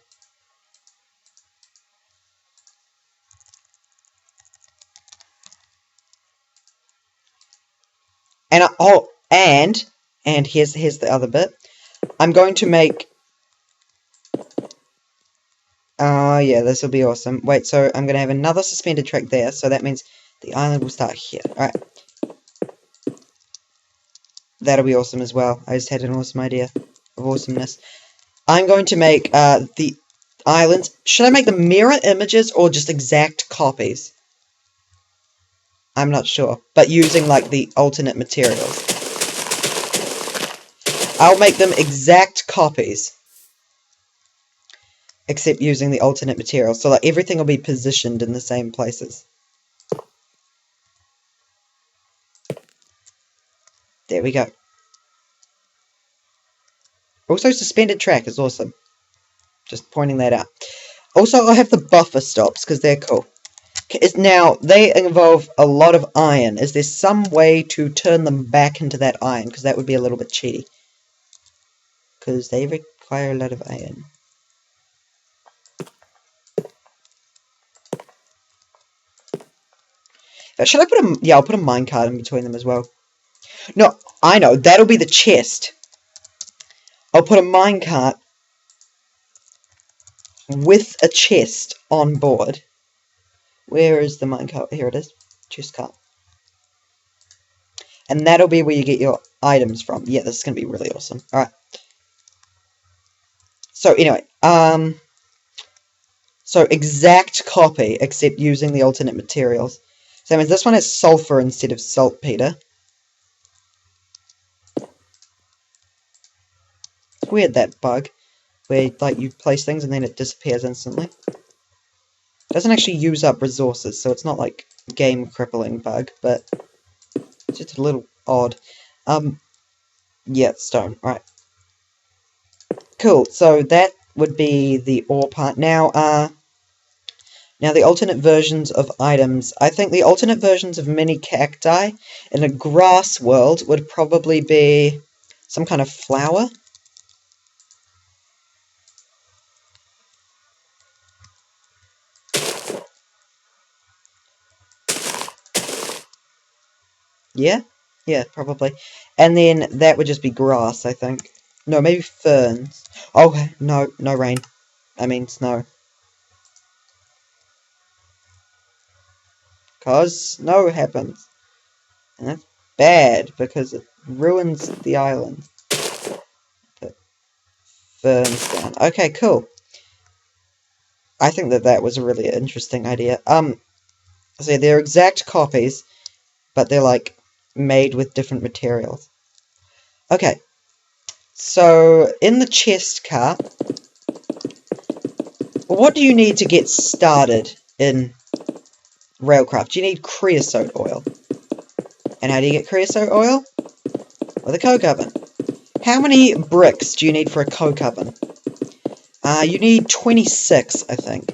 And and here's the other bit. I'm going to make... Oh yeah, this will be awesome. Wait, so I'm going to have another suspended track there, so that means the island will start here. Alright. That'll be awesome as well. I just had an awesome idea of awesomeness. I'm going to make the islands... Should I make them mirror images or just exact copies? I'm not sure. But using, like, the alternate materials. I'll make them exact copies. Except using the alternate materials. So, like, everything will be positioned in the same places. There we go. Also, suspended track is awesome. Just pointing that out. Also, I'll have the buffer stops, because they're cool. Now, they involve a lot of iron. Is there some way to turn them back into that iron? Because that would be a little bit cheaty. Because they require a lot of iron. Should I put a... Yeah, I'll put a minecart in between them as well. No, I know, that'll be the chest. I'll put a minecart with a chest on board. Where is the minecart? Here it is. Chest cart. And that'll be where you get your items from. Yeah, this is going to be really awesome. Alright. So, anyway. So, exact copy, except using the alternate materials. So, that means this one has sulfur instead of saltpeter. It's weird, that bug. Where, like, you place things and then it disappears instantly. It doesn't actually use up resources, so it's not, like, game-crippling bug, but it's just a little odd. Yeah, stone. Right. Cool. So that would be the ore part. Now the alternate versions of items. I think the alternate versions of mini cacti in a grass world would probably be some kind of flower. Yeah? Yeah, probably. And then that would just be grass, I think. No, maybe ferns. Oh, no, no rain. I mean snow. Cause snow happens. And that's bad, because it ruins the island. Put ferns down. Okay, cool. I think that was a really interesting idea. So they're exact copies, but they're, like, made with different materials. Okay. So, in the chest cart, what do you need to get started in Railcraft? You need creosote oil. And how do you get creosote oil? With a coke oven. How many bricks do you need for a coke oven? You need 26, I think.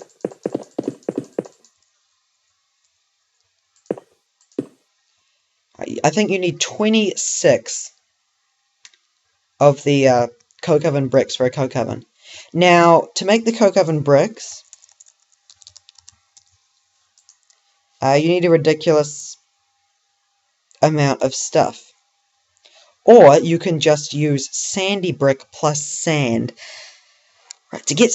I think you need 26 of the coke oven bricks for a coke oven. Now, to make the coke oven bricks, you need a ridiculous amount of stuff. Or you can just use sandy brick plus sand. Right, to get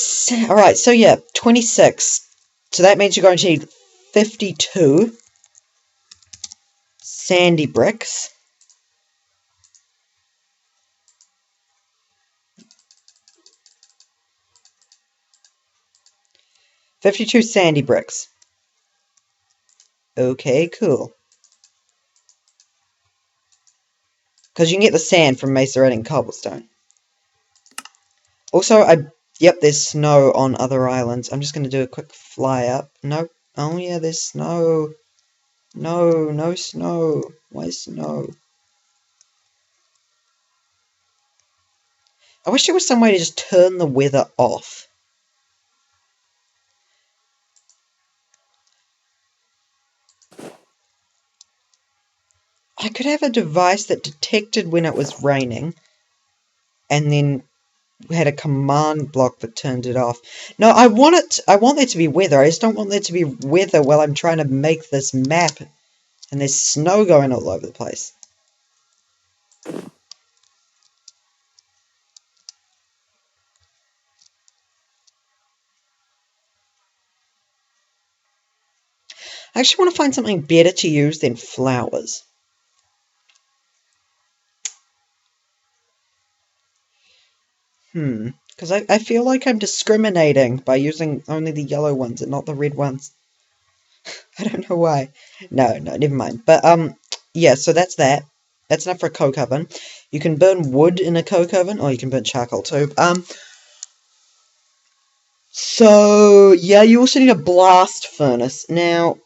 alright, so yeah, 26. So that means you're going to need 52 sandy bricks. $52 sandy bricks. Okay, cool. Because you can get the sand from macerating cobblestone. Also, yep, there's snow on other islands. I'm just going to do a quick fly up. Nope. Oh yeah, there's snow. No, no snow. Why snow? I wish there was some way to just turn the weather off. I could have a device that detected when it was raining, and then had a command block that turned it off. No, I want there to be weather. I just don't want there to be weather while I'm trying to make this map, and there's snow going all over the place. I actually want to find something better to use than flowers. Because I feel like I'm discriminating by using only the yellow ones and not the red ones. I don't know why. No, never mind. But, yeah, so that's that. That's enough for a coke oven. You can burn wood in a coke oven, or you can burn charcoal too. So, yeah, you also need a blast furnace. Now,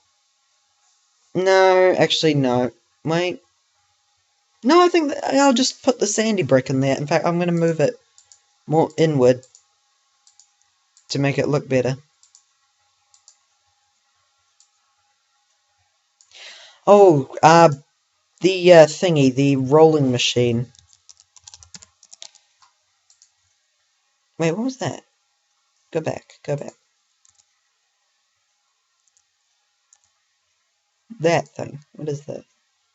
no, actually, no. Wait. No, I think that I'll just put the sandy brick in there. In fact, I'm going to move it more inward to make it look better. Oh, the thingy, the rolling machine. Wait, what was that? Go back, go back. That thing. What is that?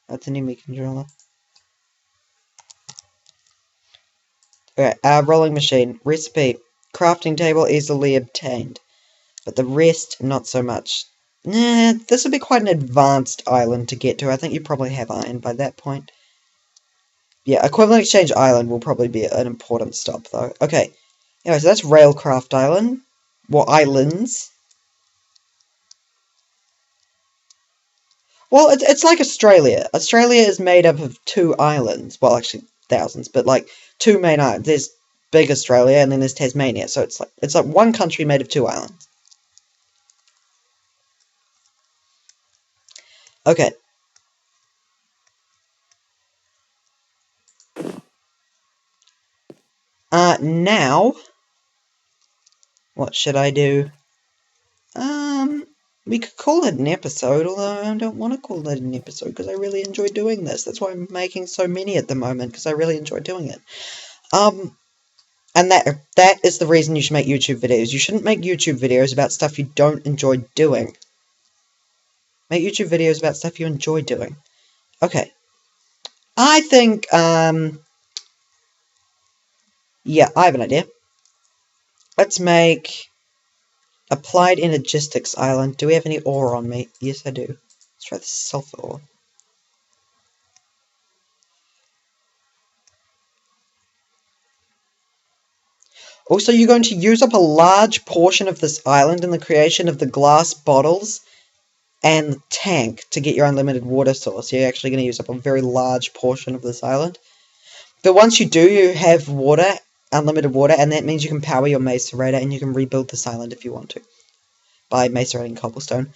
That's an enemy controller. Okay, rolling machine. Recipe. Crafting table easily obtained. But the rest, not so much. Nah, this would be quite an advanced island to get to. I think you probably have iron by that point. Yeah, Equivalent Exchange Island will probably be an important stop, though. Okay. Anyway, so that's Railcraft Island. Well, islands. Well, it's like Australia. Australia is made up of 2 islands. Well, actually, thousands, but like 2 main islands. There's Big Australia, and then there's Tasmania. So it's like one country made of 2 islands. Okay. Now, what should I do? We could call it an episode, although I don't want to call it an episode because I really enjoy doing this. That's why I'm making so many at the moment, because I really enjoy doing it. And that is the reason you should make YouTube videos. You shouldn't make YouTube videos about stuff you don't enjoy doing. Make YouTube videos about stuff you enjoy doing. Okay. I think, yeah, I have an idea. Let's make Applied Energistics Island. Do we have any ore on me? Yes, I do. Let's try the sulfur ore. Also, you're going to use up a large portion of this island in the creation of the glass bottles and the tank to get your unlimited water source. You're actually going to use up a very large portion of this island. But once you do, you have water, unlimited water, and that means you can power your macerator and you can rebuild this island if you want to by macerating cobblestone.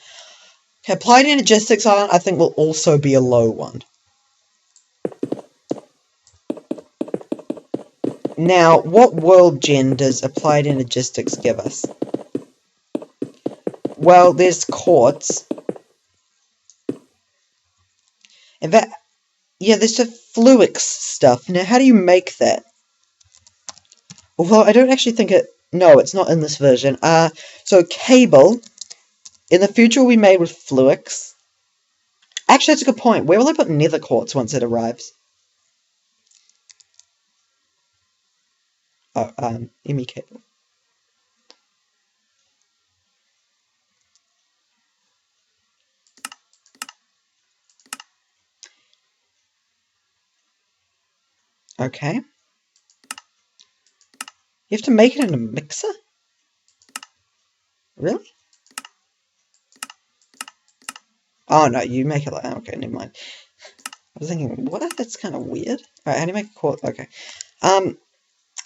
Okay, Applied Energistics Island, I think, will also be a low one. Now, what world gen does Applied Energistics give us? Well, there's quartz. In fact, yeah, there's the Fluix stuff. Now, how do you make that? Although, I don't actually think it... No, it's not in this version. So, cable. In the future will be made with Fluix. Actually, that's a good point. Where will I put nether quartz once it arrives? Oh, ME cable. Okay. You have to make it in a mixer? Really? Oh, no, you make it like... Okay, never mind. I was thinking, what? That's kind of weird. Alright, how do you make a quartz? Okay.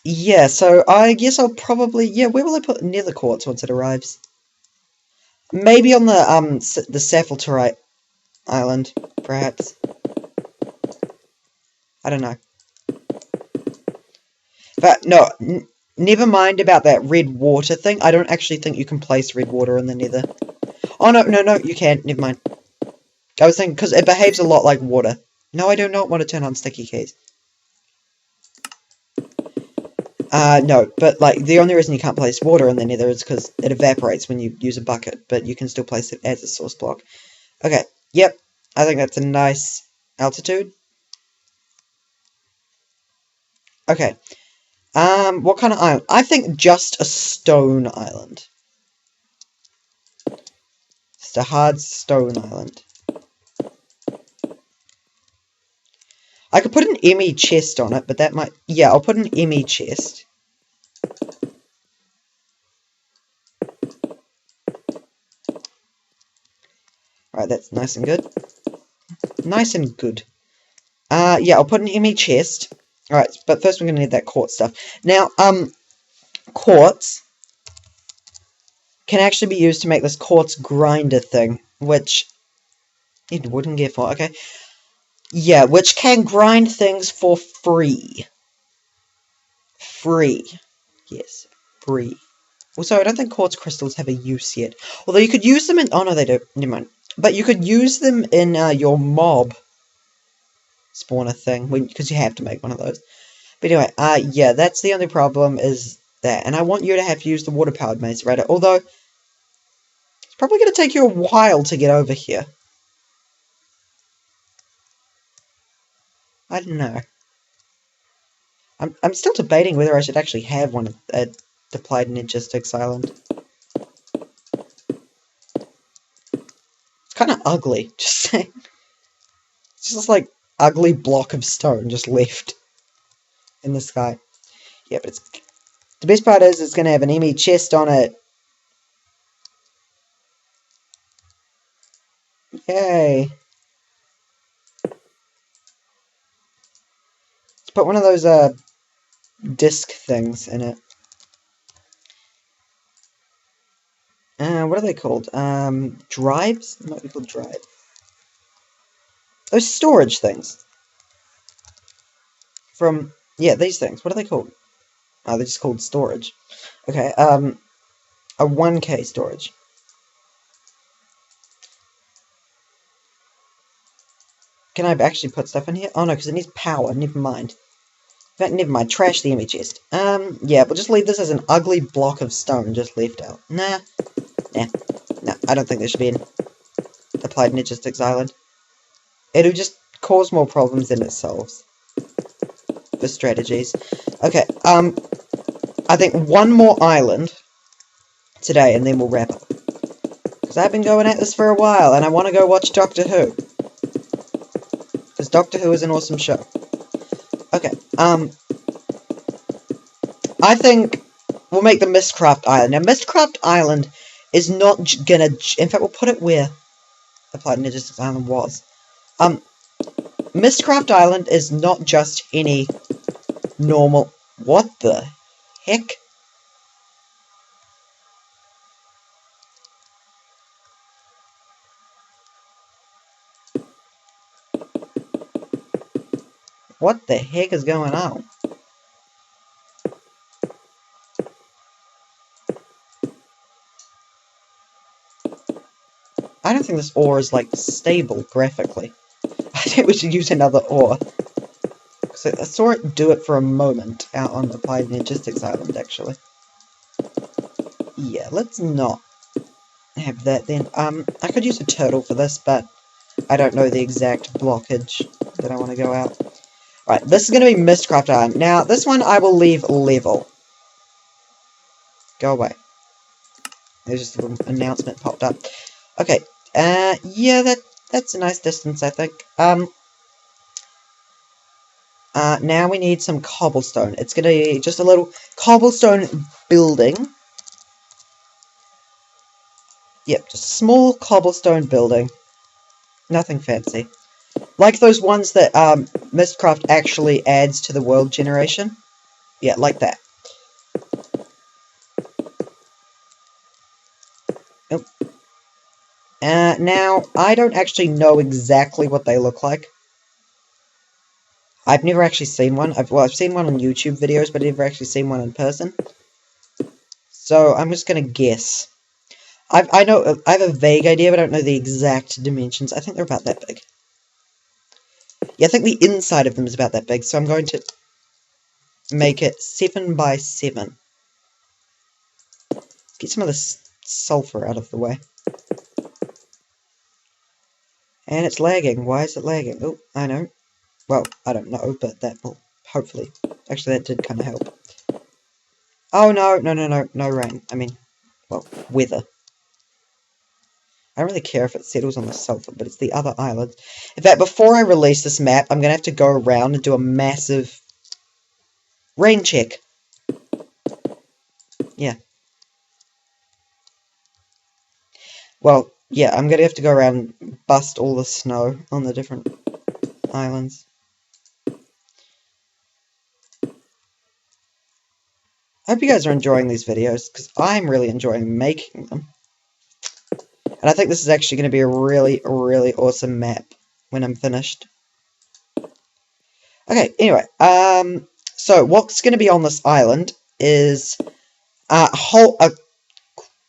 Yeah, so I guess I'll probably... Yeah, where will I put nether quartz once it arrives? Maybe on the Saphilterite Island, perhaps. I don't know. But, no, never mind about that red water thing. I don't actually think you can place red water in the nether. Oh, no, you can. Never mind. I was thinking, because it behaves a lot like water. No, I do not want to turn on sticky keys. No, but, like, the only reason you can't place water in the nether is because it evaporates when you use a bucket, but you can still place it as a source block. Okay, yep, I think that's a nice altitude. Okay, what kind of island? I think just a stone island. Just a hard stone island. I could put an ME chest on it, but that might... Yeah, I'll put an ME chest. Alright, that's nice and good. Nice and good. Yeah, I'll put an ME chest. Alright, but first we're going to need that quartz stuff. Now, quartz can actually be used to make this quartz grinder thing, which... Need wooden gear for, okay. Yeah, which can grind things for free. Free. Yes, free. Also, I don't think quartz crystals have a use yet. Although you could use them in... Oh, no, they don't. Never mind. But you could use them in your mob spawner thing, because you have to make one of those. But anyway, yeah, that's the only problem is that. And I want you to have to use the water-powered macerator, although it's probably going to take you a while to get over here. I don't know. I'm still debating whether I should actually have one at the Applied Logistics Island. It's kind of ugly, just saying. It's just like ugly block of stone just left in the sky. Yeah, but the best part is it's going to have an ME chest on it. Yay. Let's put one of those disc things in it. What are they called? Drives? They might be called drive. Those storage things. Yeah, these things. What are they called? Oh, they're just called storage. Okay, a 1K storage. Can I actually put stuff in here? Oh no, because it needs power. Never mind. In fact, never mind. Trash the ME chest. Yeah, we'll just leave this as an ugly block of stone just left out. Nah, I don't think there should be an Applied Logistics Island. It'll just cause more problems than it solves. For strategies. Okay, I think one more island today, and then we'll wrap up. Because I've been going at this for a while, and I want to go watch Doctor Who. Because Doctor Who is an awesome show. Okay, I think we'll make the Mistcraft Island. Now, Mistcraft Island is not gonna... In fact, we'll put it where Applied Logistics Island was. Mistcraft Island is not just any normal... What the heck? What the heck is going on? I don't think this ore is, like, stable graphically. I think we should use another ore. So I saw it do it for a moment out on the Applied Logistics Island, actually. Yeah, let's not have that then. I could use a turtle for this, but I don't know the exact blockage that I want to go out. Right, this is going to be Mistcraft Island. Now, this one I will leave level. Go away. There's just a little announcement popped up. Okay, yeah, that's a nice distance, I think. Now we need some cobblestone. It's going to be just a little cobblestone building. Yep, just a small cobblestone building. Nothing fancy. Like those ones that Mistcraft actually adds to the world generation. Yeah, like that. Oh. Now, I don't actually know exactly what they look like. I've never actually seen one. I've seen one on YouTube videos, but I've never actually seen one in person. So, I'm just gonna guess. I have a vague idea, but I don't know the exact dimensions. I think they're about that big. Yeah, I think the inside of them is about that big, so I'm going to make it 7 by 7. Get some of this sulfur out of the way. And it's lagging. Why is it lagging? Oh, I know. Well, I don't know, but that will hopefully... Actually, that did kind of help. Oh, no rain. I mean, well, weather. I don't really care if it settles on the sulfur, but it's the other islands. In fact, before I release this map, I'm going to have to go around and do a massive rain check. Yeah. Well, yeah, I'm going to have to go around and bust all the snow on the different islands. I hope you guys are enjoying these videos, because I'm really enjoying making them. And I think this is actually going to be a really, really awesome map when I'm finished. Okay, anyway, so what's going to be on this island is a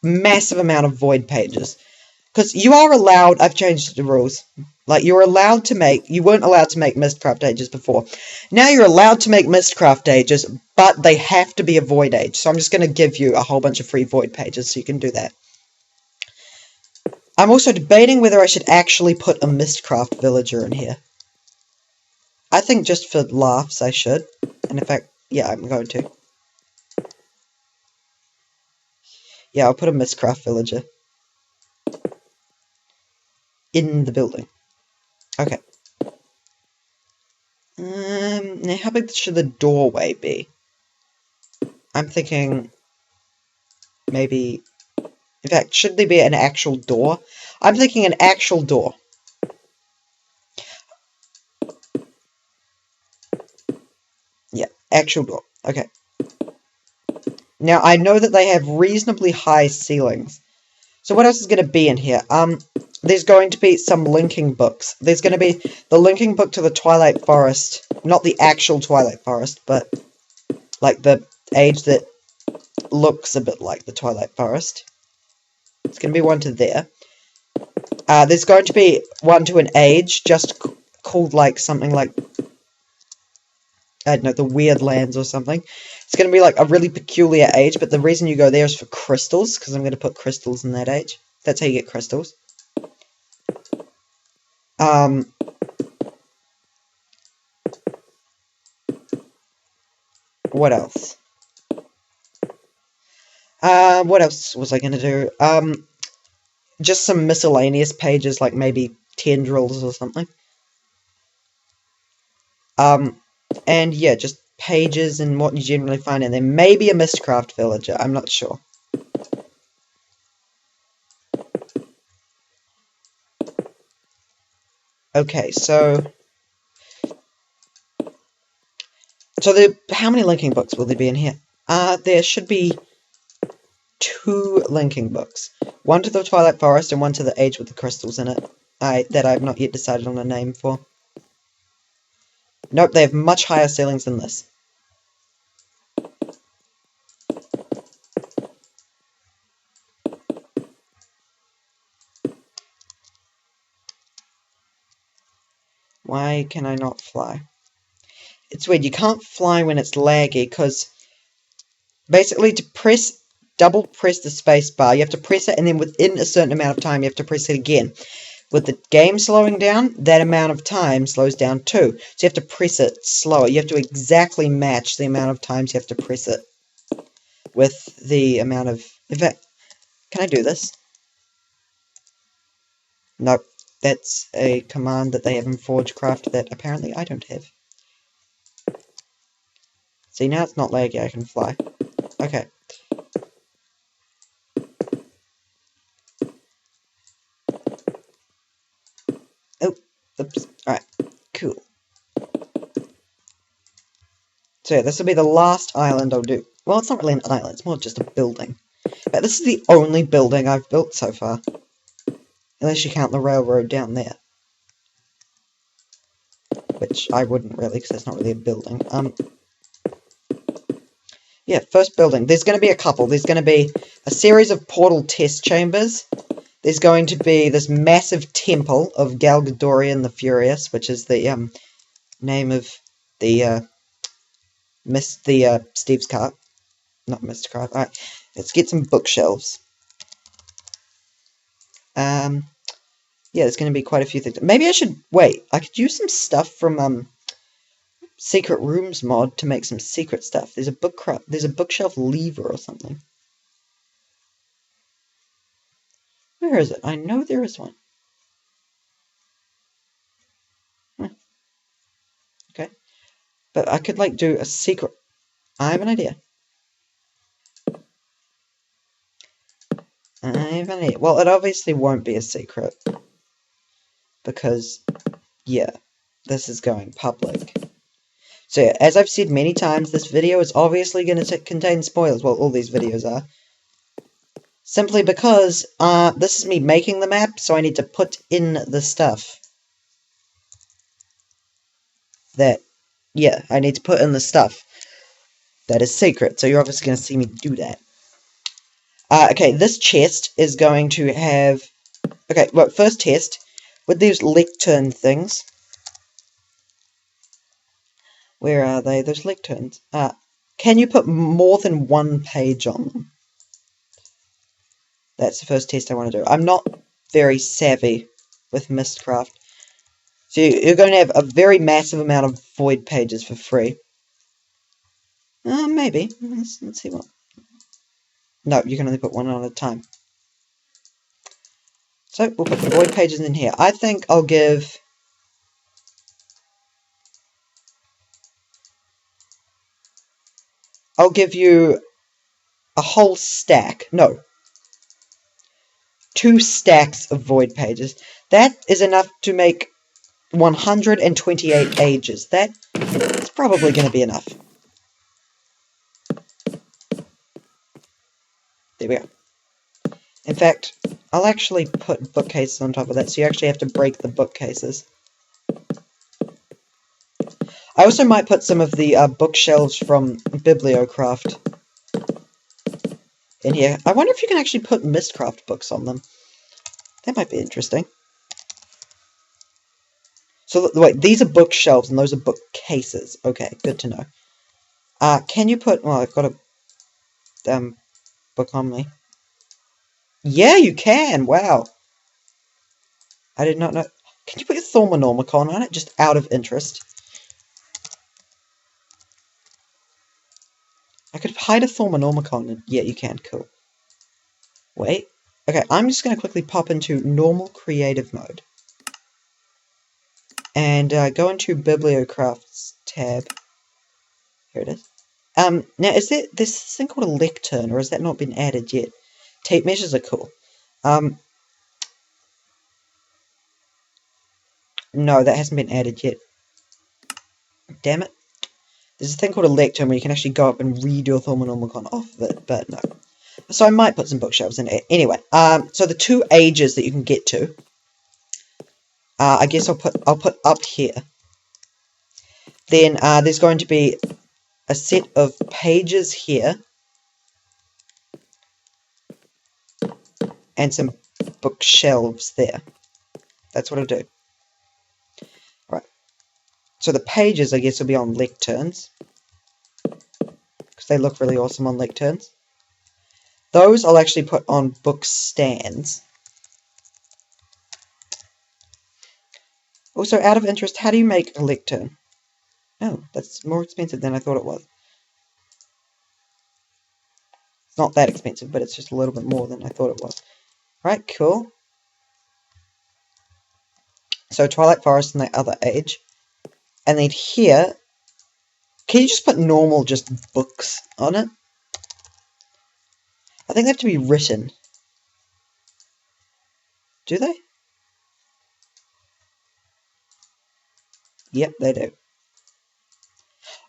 massive amount of void pages. Because you are allowed, I've changed the rules, like you weren't allowed to make Mistcraft ages before. Now you're allowed to make Mistcraft ages, but they have to be a void age. So I'm just going to give you a whole bunch of free void pages so you can do that. I'm also debating whether I should actually put a Mistcraft villager in here. I think just for laughs I should. And in fact, Yeah, I'm going to. Yeah, I'll put a Mistcraft villager in the building. Okay. Now how big should the doorway be? I'm thinking maybe... In fact, should there be an actual door? I'm thinking an actual door. Yeah, actual door. Okay. Now, I know that they have reasonably high ceilings. So what else is going to be in here? There's going to be some linking books. There's going to be the linking book to the Twilight Forest. Not the actual Twilight Forest, but like the age that looks a bit like the Twilight Forest. It's going to be one to there. There's going to be one to an age, just called like something like, I don't know, the Weird Lands or something. It's going to be like a really peculiar age, but the reason you go there is for crystals, because I'm going to put crystals in that age. That's how you get crystals. What else? What else was I going to do? Just some miscellaneous pages, like maybe tendrils or something. And yeah, just pages and what you generally find in there. Maybe a Mistcraft villager, I'm not sure. Okay, so how many linking books will there be in here? There should be 2 linking books. One to the Twilight Forest and one to the Age with the Crystals in it. That I've not yet decided on a name for. Nope, they have much higher ceilings than this. Why can I not fly? It's weird, you can't fly when it's laggy, because basically to double press the space bar, you have to press it, and then within a certain amount of time you have to press it again. With the game slowing down, that amount of time slows down too. So you have to press it slower. You have to exactly match the amount of times you have to press it with the amount of... In fact, can I do this? Nope. That's a command that they have in Forgecraft that apparently I don't have. See, now it's not laggy, I can fly. Okay. Oh, oops. Alright, cool. So yeah, this will be the last island I'll do. Well, it's not really an island, it's more just a building. But this is the only building I've built so far. Unless you count the railroad down there. Which I wouldn't really, because that's not really a building. Yeah, first building. There's going to be a couple. There's going to be a series of portal test chambers. There's going to be this massive temple of Galgadorian the Furious, which is the name of the Steve's cart. Not Mr. Cart. Alright, let's get some bookshelves. Yeah, there's going to be quite a few things. Maybe I should... Wait, I could use some stuff from, Secret Rooms mod to make some secret stuff. There's a bookshelf lever or something. Where is it? I know there is one. Okay. But I could, like, do a secret... I have an idea. Well, it obviously won't be a secret. Because, yeah, this is going public. So, yeah, as I've said many times, this video is obviously going to contain spoilers. Well, all these videos are. Simply because, this is me making the map, so I need to put in the stuff. I need to put in the stuff that is secret, so you're obviously going to see me do that. Okay, this chest is going to have... Okay, well, first test, with these lectern things... Where are they? Those lecterns. Can you put more than one page on them? That's the first test I want to do. I'm not very savvy with Mistcraft. So you're going to have a very massive amount of void pages for free. Maybe. Let's see what... No, you can only put one on at a time. So, we'll put the void pages in here. I think I'll give... you a whole stack. No. 2 stacks of void pages. That is enough to make 128 pages. That's probably going to be enough. There we go. In fact, I'll actually put bookcases on top of that, so you actually have to break the bookcases. I also might put some of the bookshelves from Bibliocraft in here. I wonder if you can actually put Mistcraft books on them. That might be interesting. So, wait, these are bookshelves and those are bookcases. Okay, good to know. Can you put... Well, I've got a book on me. Yeah, you can! Wow. I did not know... Can you put your Thaumanormicon on it, just out of interest? I could hide a Thaumanormicon, and... Yeah, you can, cool. Wait. Okay, I'm just going to quickly pop into normal creative mode. And go into Bibliocrafts tab. Here it is. Now, is there this thing called a lectern, or has that not been added yet? Tape measures are cool. No, that hasn't been added yet. Damn it. There's a thing called a lectern where you can actually go up and read your Thaumanormicon off of it, but no. So I might put some bookshelves in it. Anyway, so the 2 ages that you can get to, I guess I'll put up here. Then there's going to be a set of pages here, and some bookshelves there. That's what I'll do. Right. So the pages, I guess, will be on lecterns, because they look really awesome on lecterns. Those I'll actually put on book stands. Also, out of interest, how do you make a lectern? Oh, that's more expensive than I thought it was. It's not that expensive, but it's just a little bit more than I thought it was. Right, cool. So Twilight Forest and the other age. And then here, can you just put normal just books on it? I think they have to be written. Do they? Yep, they do.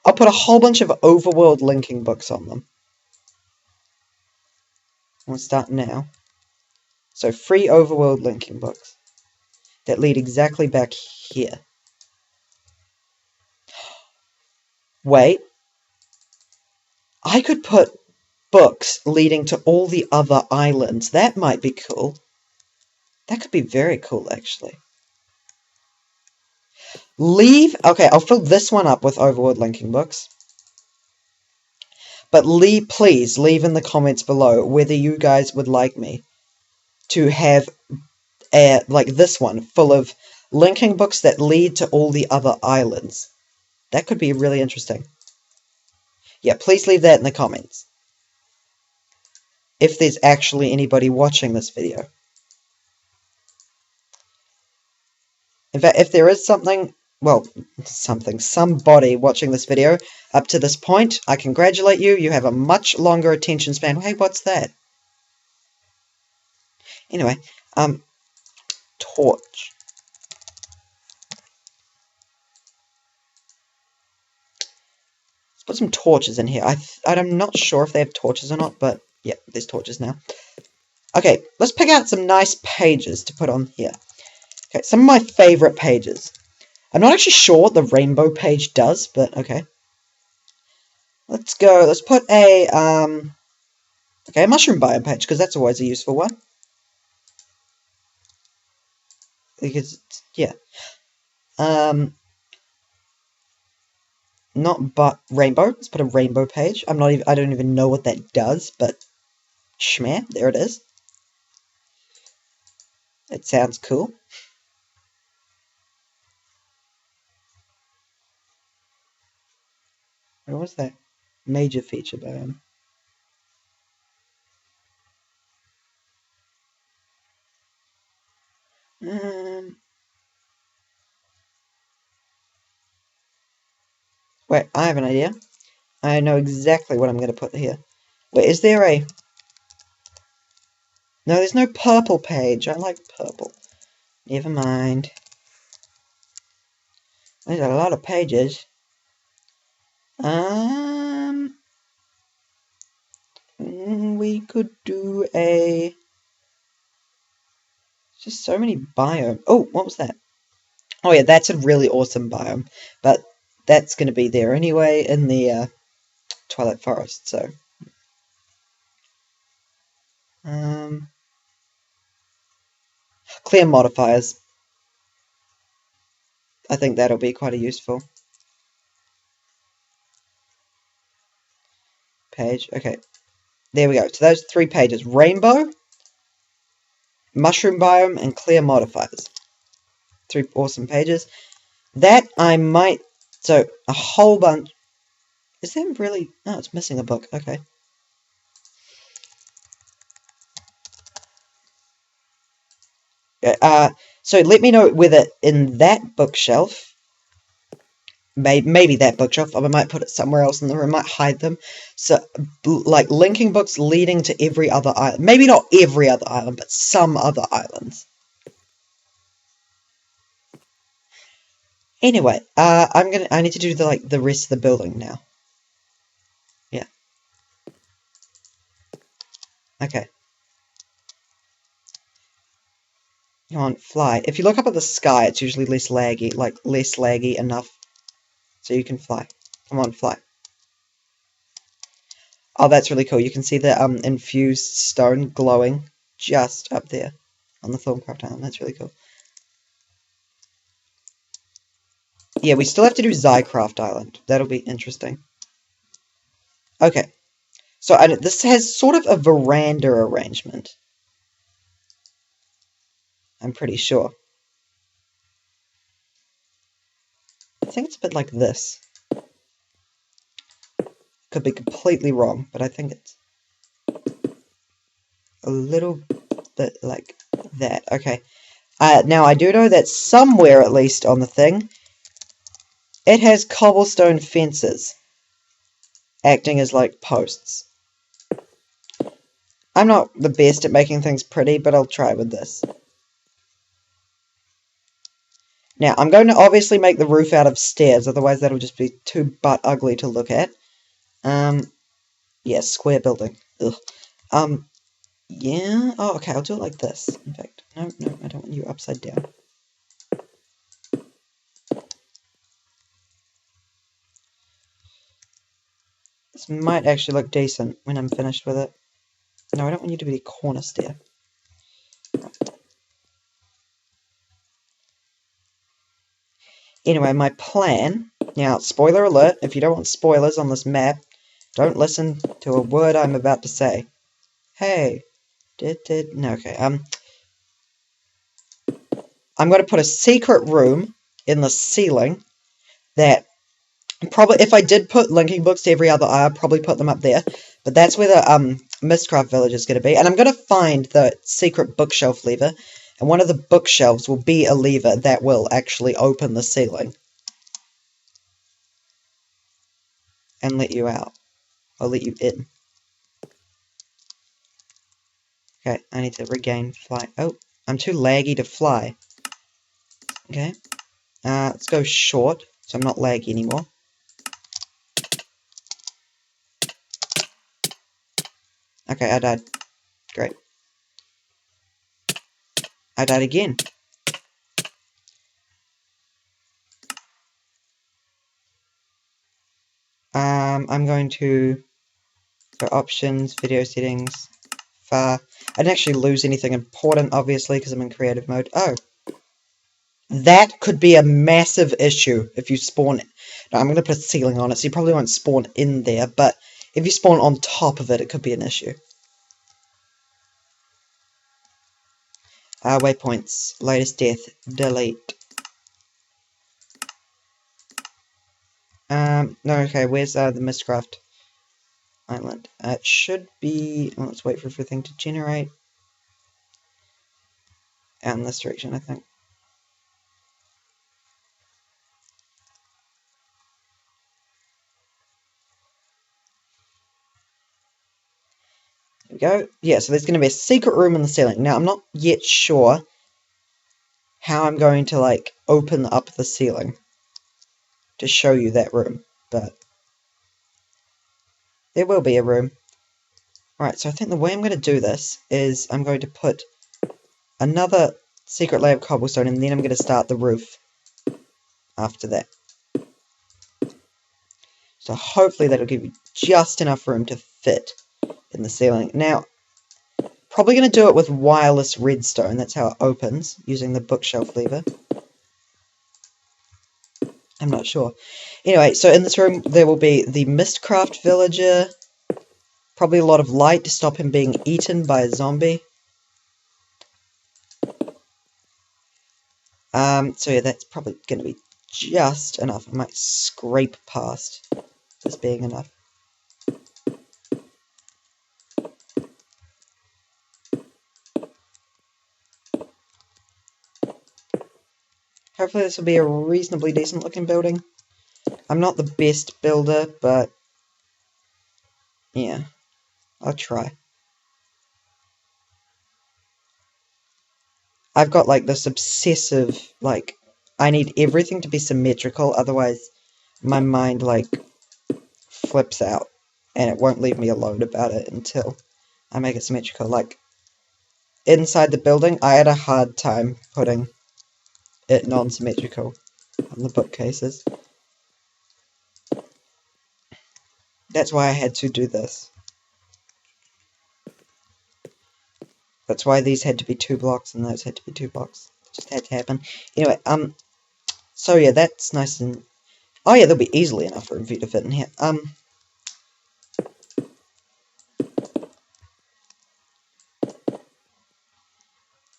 I'll put a whole bunch of overworld linking books on them. We'll start now. So, free overworld linking books that lead exactly back here. Wait. I could put books leading to all the other islands. That might be cool. That could be very cool, actually. Okay, I'll fill this one up with overworld linking books. But please leave in the comments below whether you guys would like me to have like this one full of linking books that lead to all the other islands. That could be really interesting. Yeah, please leave that in the comments. If there's actually anybody watching this video. In fact, if there is somebody watching this video up to this point, I congratulate you. You have a much longer attention span. Hey, what's that? Anyway, torch. Let's put some torches in here. I'm not sure if they have torches or not, but yeah, there's torches now. Okay, let's pick out some nice pages to put on here. Okay, some of my favorite pages. I'm not actually sure what the rainbow page does, but okay. Let's go. Let's put a a mushroom biome page, because that's always a useful one. Because yeah. Not but rainbow. Let's put a rainbow page. I don't even know what that does, but schmeh, there it is. It sounds cool. Where was that? Major feature biome. Wait, I have an idea. I know exactly what I'm going to put here. Wait, is there a... No, there's no purple page. I like purple. Never mind. There's a lot of pages. We could do a... Just so many biomes. Oh, what was that? Oh yeah, that's a really awesome biome. But that's going to be there anyway in the Twilight Forest, so... Clear modifiers. I think that'll be quite a useful page. Okay, there we go. So those 3 pages. Rainbow, mushroom biome, and clear modifiers. 3 awesome pages. That I might... So, a whole bunch... Is that really... Oh, it's missing a book. Okay. So let me know whether in that bookshelf... Maybe that bookshelf. I might put it somewhere else in the room. I might hide them. So, like, linking books leading to every other island. Maybe not every other island, but some other islands. Anyway, I need to do the rest of the building now. Yeah. Okay. Come on, fly. If you look up at the sky, it's usually less laggy enough so you can fly. Come on, fly. Oh, that's really cool. You can see the infused stone glowing just up there on the Thorncraft Island. That's really cool. Yeah, we still have to do Zycraft Island. That'll be interesting. Okay. So this has sort of a veranda arrangement. I'm pretty sure. I think it's a bit like this. Could be completely wrong, but I think it's a little bit like that. Okay. Now, I do know that somewhere, at least, on the thing, it has cobblestone fences acting as, like, posts. I'm not the best at making things pretty, but I'll try with this. Now, I'm going to obviously make the roof out of stairs, otherwise that'll just be too butt ugly to look at. Yeah, square building. Ugh. Yeah. Oh, okay, I'll do it like this. In fact, no, I don't want you upside down. This might actually look decent when I'm finished with it. No, I don't want you to be a corner stair. Anyway, my plan... Now, spoiler alert, if you don't want spoilers on this map, don't listen to a word I'm about to say. Hey. No, okay. I'm going to put a secret room in the ceiling that... Probably, if I did put linking books to every other isle, I'd probably put them up there. But that's where the Mistcraft village is going to be. And I'm going to find the secret bookshelf lever. And one of the bookshelves will be a lever that will actually open the ceiling. And let you out. Or let you in. Okay, I need to regain fly. Oh, I'm too laggy to fly. Okay. Let's go short, so I'm not laggy anymore. Okay, I died. Great. I died again. I'm going to go options, video settings, far. I didn't actually lose anything important, obviously, because I'm in creative mode. Oh. That could be a massive issue if you spawn... No, I'm going to put a ceiling on it, so you probably won't spawn in there, but if you spawn on top of it, it could be an issue. Waypoints. Latest death. Delete. No, okay, where's the Mistcraft? island. It should be... Well, let's wait for everything to generate. Out in this direction, I think. There we go. Yeah, so there's going to be a secret room in the ceiling. Now, I'm not yet sure how I'm going to, like, open up the ceiling to show you that room, but there will be a room. Alright, so I think the way I'm going to do this is I'm going to put another secret layer of cobblestone, and then I'm going to start the roof after that. So hopefully that'll give you just enough room to fit in the ceiling. Now, probably going to do it with wireless redstone. That's how it opens, using the bookshelf lever. I'm not sure. Anyway, so in this room there will be the Mistcraft villager. Probably a lot of light to stop him being eaten by a zombie. So yeah, that's probably going to be just enough. I might scrape past this being enough. Hopefully this will be a reasonably decent looking building. I'm not the best builder, but yeah, I'll try. I've got like this obsessive, like, I need everything to be symmetrical, otherwise my mind like flips out and it won't leave me alone about it until I make it symmetrical. Like, inside the building, I had a hard time putting it non-symmetrical on the bookcases. That's why I had to do this. That's why these had to be 2 blocks and those had to be 2 blocks. It just had to happen. Anyway, so yeah, that's nice and... Oh yeah, there'll be easily enough room for you to fit in here.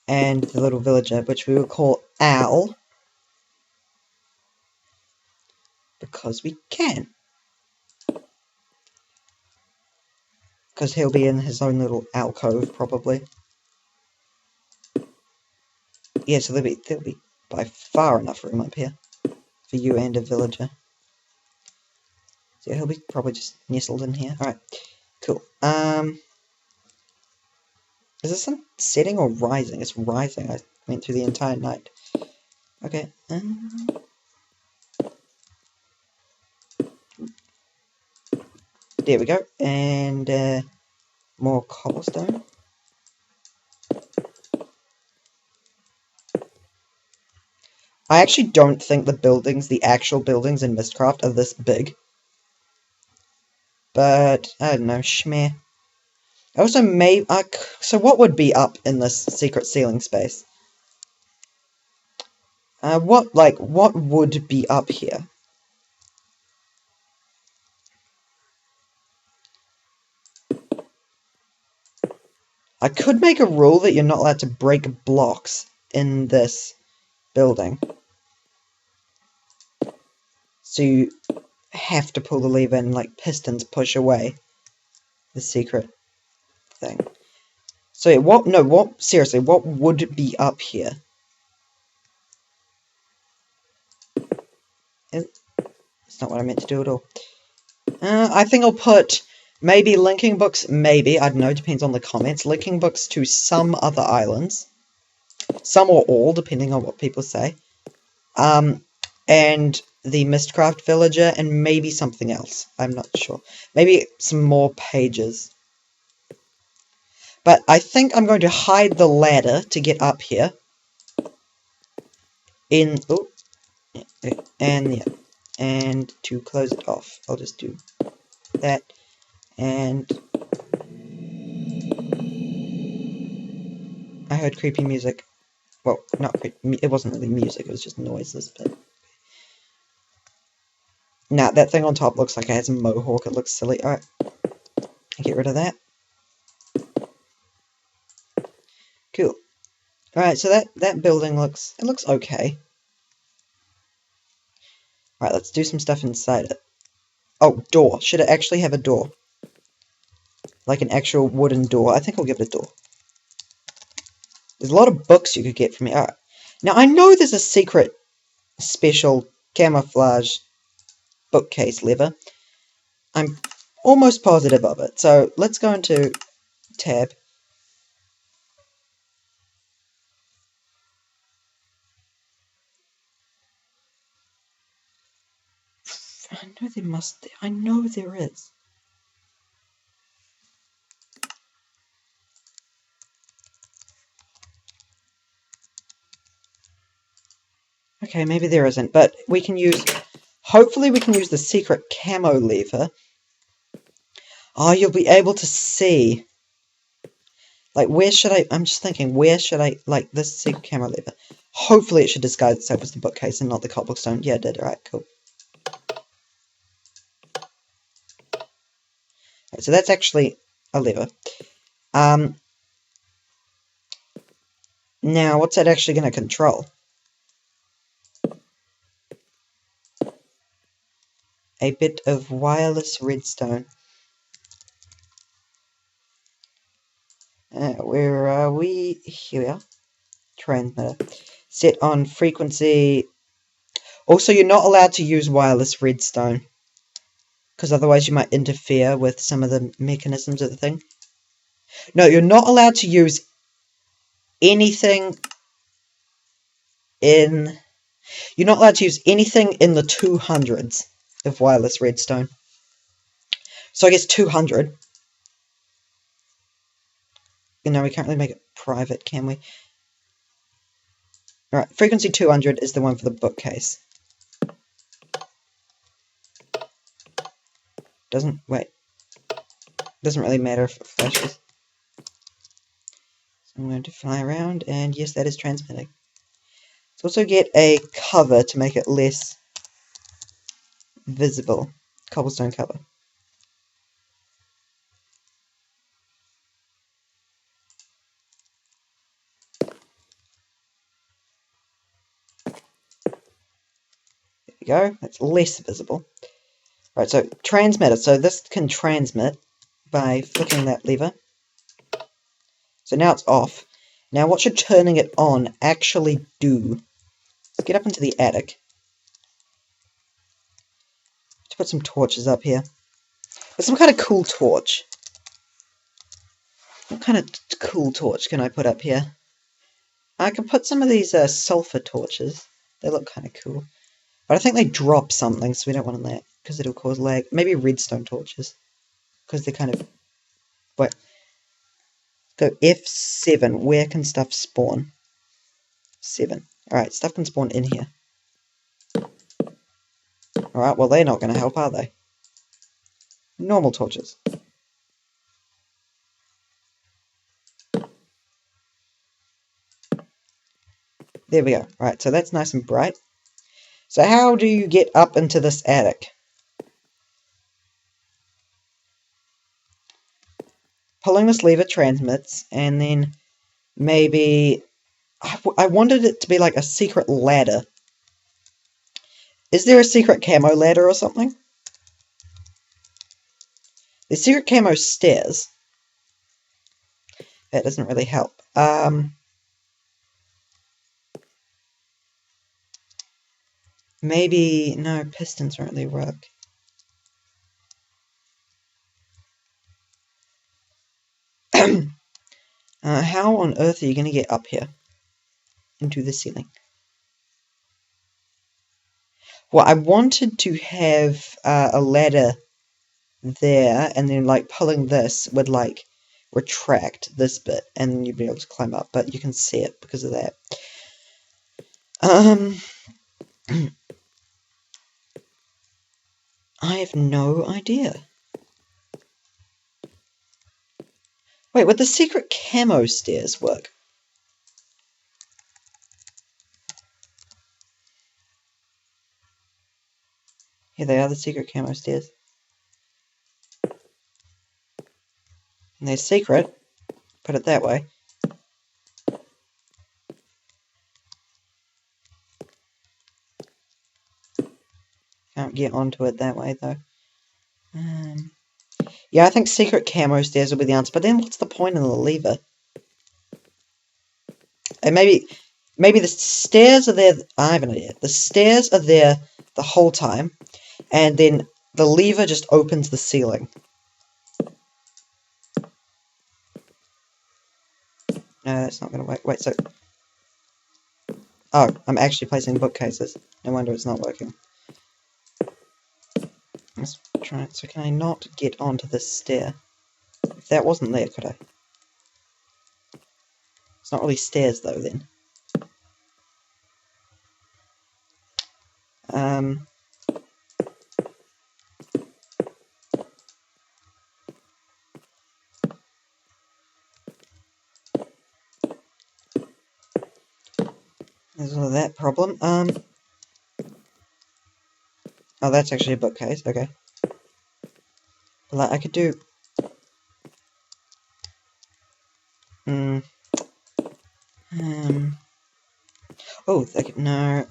And the little villager, which we will call Owl. Because we can. Because he'll be in his own little alcove, probably. Yeah, so there'll be by far enough room up here for you and a villager. So he'll be probably just nestled in here. Alright, cool. Is this some setting or rising? It's rising. I went through the entire night. Okay. There we go. And more cobblestone. I actually don't think the actual buildings in Mistcraft are this big. But, I don't know, schmeh. Also, so what would be up in this secret ceiling space? What would be up here? I could make a rule that you're not allowed to break blocks in this building. So you have to pull the lever and, like, pistons push away the secret thing. So yeah, seriously, what would be up here? It's not what I meant to do at all. I think I'll put maybe linking books, maybe, I don't know, depends on the comments, linking books to some other islands. Some or all, depending on what people say. And the Mistcraft villager, and maybe something else. I'm not sure. Maybe some more pages. But I think I'm going to hide the ladder to get up here. And to close it off, I'll just do that. And I heard creepy music. Well, not creepy. It wasn't really music. It was just noises. But nah, that thing on top looks like it has a mohawk. It looks silly. Alright, get rid of that. Cool. Alright, so that building looks okay. Alright, let's do some stuff inside it. Oh, door. Should it actually have a door? like an actual wooden door. I think I'll give it a door. There's a lot of books you could get from here. Alright. Now, I know there's a secret special camouflage bookcase lever. I'm almost positive of it. So, let's go into tab. I know there is. Okay, maybe there isn't, but we can use, hopefully we can use the secret camo lever. Oh, you'll be able to see. Like, where should I'm just thinking, where should like, this secret camo lever. Hopefully it should disguise itself as the bookcase and not the cobblestone. Yeah, it did, alright, cool. Right, so that's actually a lever. Now, what's that actually going to control? A bit of wireless redstone. Where are we? Here we are. Transmitter. Set on frequency. Also, you're not allowed to use wireless redstone, because otherwise you might interfere with some of the mechanisms of the thing. No, you're not allowed to use anything in... You're not allowed to use anything in the 200s of wireless redstone. So I guess 200. You know, we can't really make it private, can we? Alright, frequency 200 is the one for the bookcase. Doesn't really matter if it flashes. So I'm going to fly around, and yes, that is transmitting. Let's also get a cover to make it less visible. Cobblestone cover. There we go. That's less visible. Right, so transmitter. So this can transmit by flicking that lever. So now it's off. Now what should turning it on actually do? Let's get up into the attic. Let's put some torches up here. With some kind of cool torch. What kind of cool torch can I put up here? I can put some of these sulfur torches. They look kind of cool. But I think they drop something, so we don't want that, because it'll cause lag. Maybe redstone torches. Because they're kind of... Wait. Go F7. Where can stuff spawn? 7. Alright, stuff can spawn in here. Alright, well they're not going to help, are they? Normal torches. There we go. Right, so that's nice and bright. So how do you get up into this attic? Pulling this lever transmits, and then maybe... I wanted it to be like a secret ladder. Is there a secret camo ladder or something? There's secret camo stairs. That doesn't really help. Maybe... No, pistons don't really work. How on earth are you going to get up here? Into the ceiling? Well, I wanted to have a ladder there, and then, like, pulling this would, like, retract this bit, and then you'd be able to climb up, but you can see it because of that. I have no idea. Wait, would the secret camo stairs work? Here they are, the secret camo stairs. And they're secret, put it that way. Can't get onto it that way, though. Yeah, I think secret camo stairs will be the answer, but then what's the point in the lever? And maybe the stairs are there. I have an idea. The stairs are there the whole time, and then the lever just opens the ceiling. No, that's not going to work. Wait, so... Oh, I'm actually placing bookcases. No wonder it's not working. Let's try it. So can I not get onto this stair? If that wasn't there, could I? It's not really stairs, though, then. There's all that problem. Oh, that's actually a bookcase. Okay. Like, I could do... Oh, no,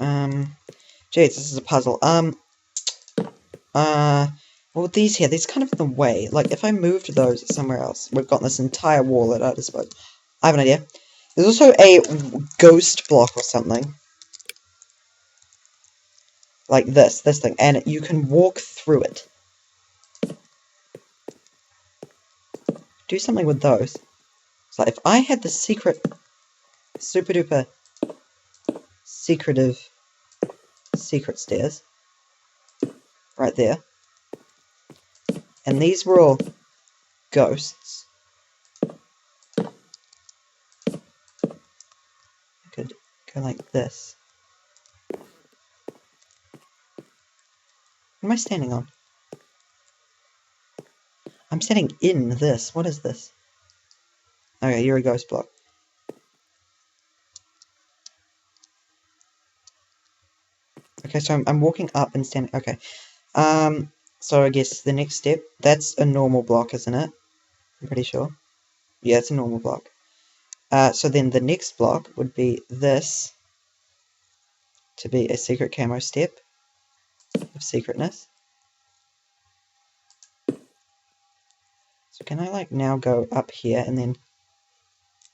Jeez, this is a puzzle. Well, these here, these kind of in the way. Like, if I moved those somewhere else, we've got this entire wall at our disposal. I have an idea. There's also a ghost block or something. Like this thing, and you can walk through it. Do something with those. So if I had the secret, super duper secret stairs right there, and these were all ghosts, I could go like this. What am I standing on? I'm standing in this. What is this? Okay, you're a ghost block. Okay, so I'm walking up and standing. Okay. So I guess the next step, that's a normal block, isn't it? I'm pretty sure. Yeah, it's a normal block. So then the next block would be this to be a secret camo step of secretness. So can I like now go up here and then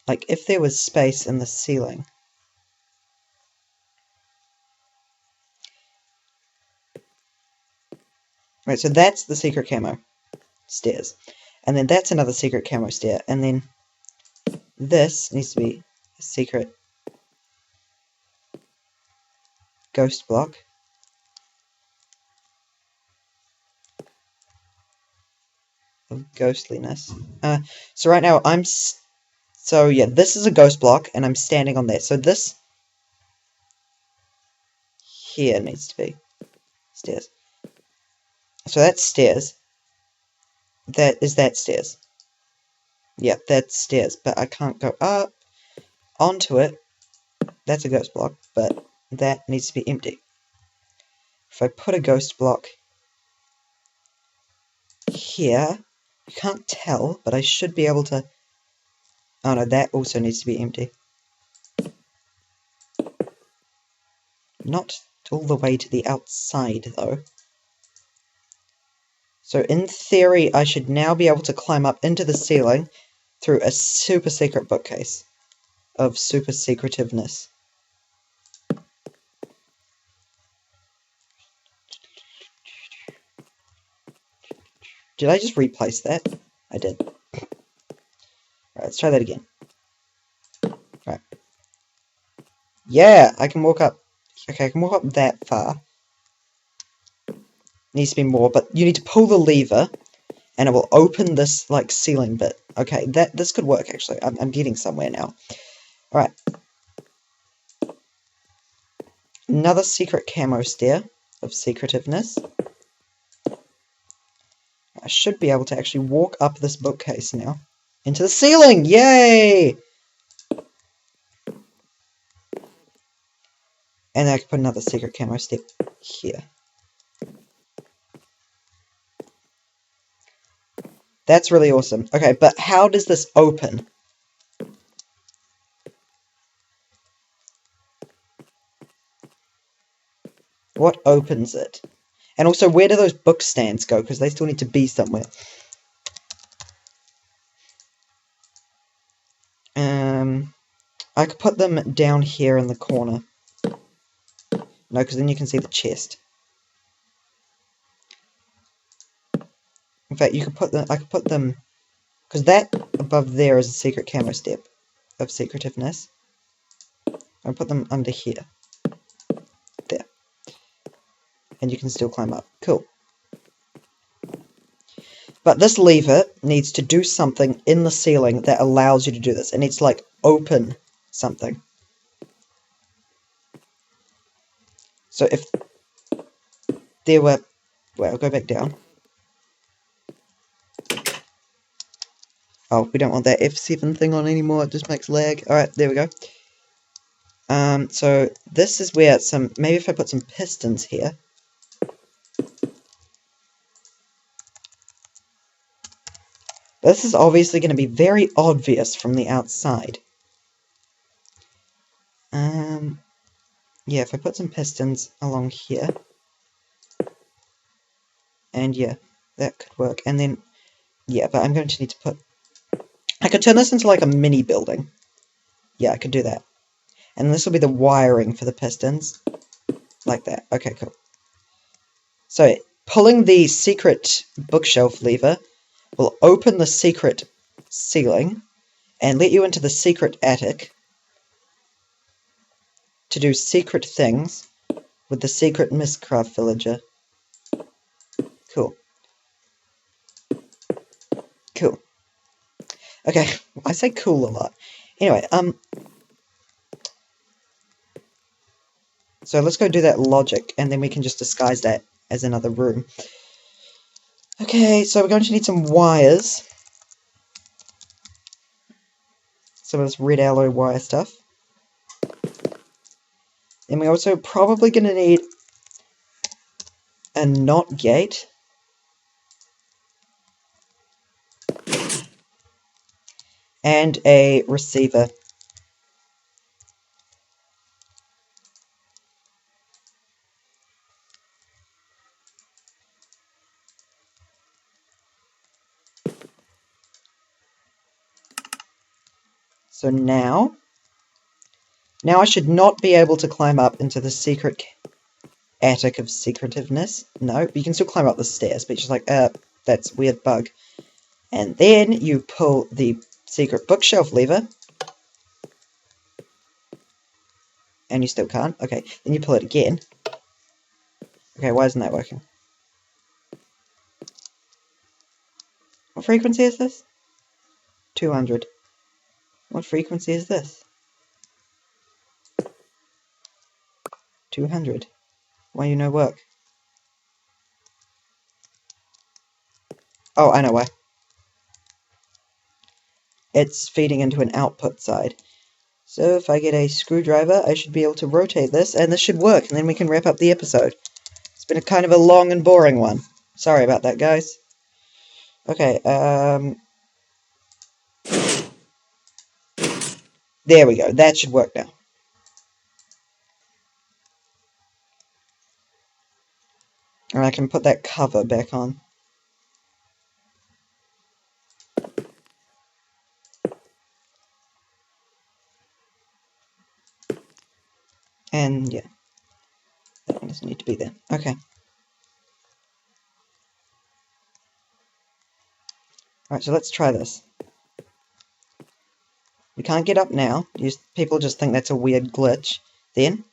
like if there was space in the ceiling. Right, so that's the secret camo stairs. And then that's another secret camo stair. And then this needs to be a secret ghost block. Of ghostliness. So right now so yeah, this is a ghost block and I'm standing on that. So this here needs to be stairs. So that's stairs. That stairs. Yeah, that's stairs, but I can't go up onto it. That's a ghost block, but that needs to be empty. If I put a ghost block here, you can't tell, but I should be able to... Oh no, that also needs to be empty. Not all the way to the outside, though. So in theory, I should now be able to climb up into the ceiling through a super secret bookcase of super secretiveness. Did I just replace that? I did. Alright, let's try that again. Right. Yeah, I can walk up. Okay, I can walk up that far. Needs to be more, but you need to pull the lever, and it will open this, like, ceiling bit. Okay, this could work, actually. I'm getting somewhere now. Alright. Another secret camo stair of secretiveness. I should be able to actually walk up this bookcase now. Into the ceiling! Yay! And then I can put another secret camo step here. That's really awesome. Okay, but how does this open? What opens it? And also, where do those book stands go? Because they still need to be somewhere. I could put them down here in the corner. No, because then you can see the chest. In fact, you could put them. I could put them because that above there is a secret camo step of secretiveness. I'll put them under here. There. And you can still climb up. Cool. But this lever needs to do something in the ceiling that allows you to do this. It needs to, like, open something. So if there were... Wait, I'll go back down. Oh, we don't want that F7 thing on anymore. It just makes lag. Alright, there we go. So this is where some... Maybe if I put some pistons here... This is obviously going to be very obvious from the outside. Yeah, if I put some pistons along here. And yeah, that could work. And then, yeah, but I'm going to need to put... I could turn this into like a mini building. Yeah, I could do that. And this will be the wiring for the pistons. Like that. Okay, cool. So, pulling the secret bookshelf lever will open the secret ceiling and let you into the secret attic to do secret things with the secret Mistcraft villager. Cool. Cool. Okay, I say cool a lot. Anyway, so let's go do that logic, and then we can just disguise that as another room. Okay, so we're going to need some wires. Some of this red alloy wire stuff. And we're also probably going to need a NOT gate. And a receiver. So now I should not be able to climb up into the secret attic of secretiveness. No, but you can still climb up the stairs, but it's just like, that's a weird bug. And then you pull the secret bookshelf lever. And you still can't. Okay, then you pull it again. Okay, why isn't that working? What frequency is this? 200. What frequency is this? 200. Why you no work? Oh, I know why. It's feeding into an output side. So if I get a screwdriver, I should be able to rotate this, and this should work, and then we can wrap up the episode. It's been a kind of a long and boring one. Sorry about that, guys. Okay, there we go. That should work now. And I can put that cover back on. And, yeah. That one doesn't need to be there. Okay. Alright, so let's try this. We can't get up now. People just think that's a weird glitch. Then.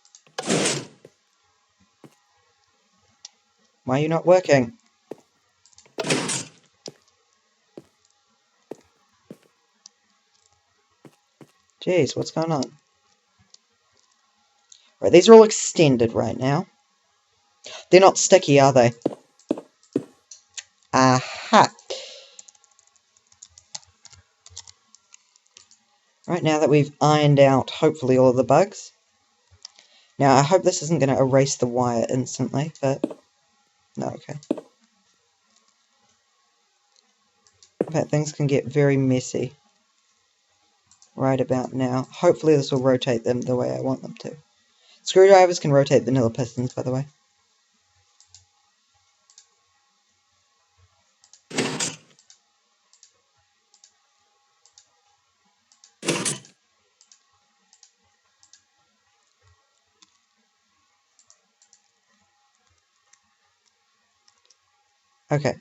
Why are you not working? Jeez, what's going on? Right, these are all extended right now. They're not sticky, are they? Aha! Right, now that we've ironed out, hopefully, all of the bugs. Now, I hope this isn't going to erase the wire instantly, but... No, okay. But things can get very messy right about now. Hopefully this will rotate them the way I want them to. Screwdrivers can rotate vanilla pistons, by the way. Okay.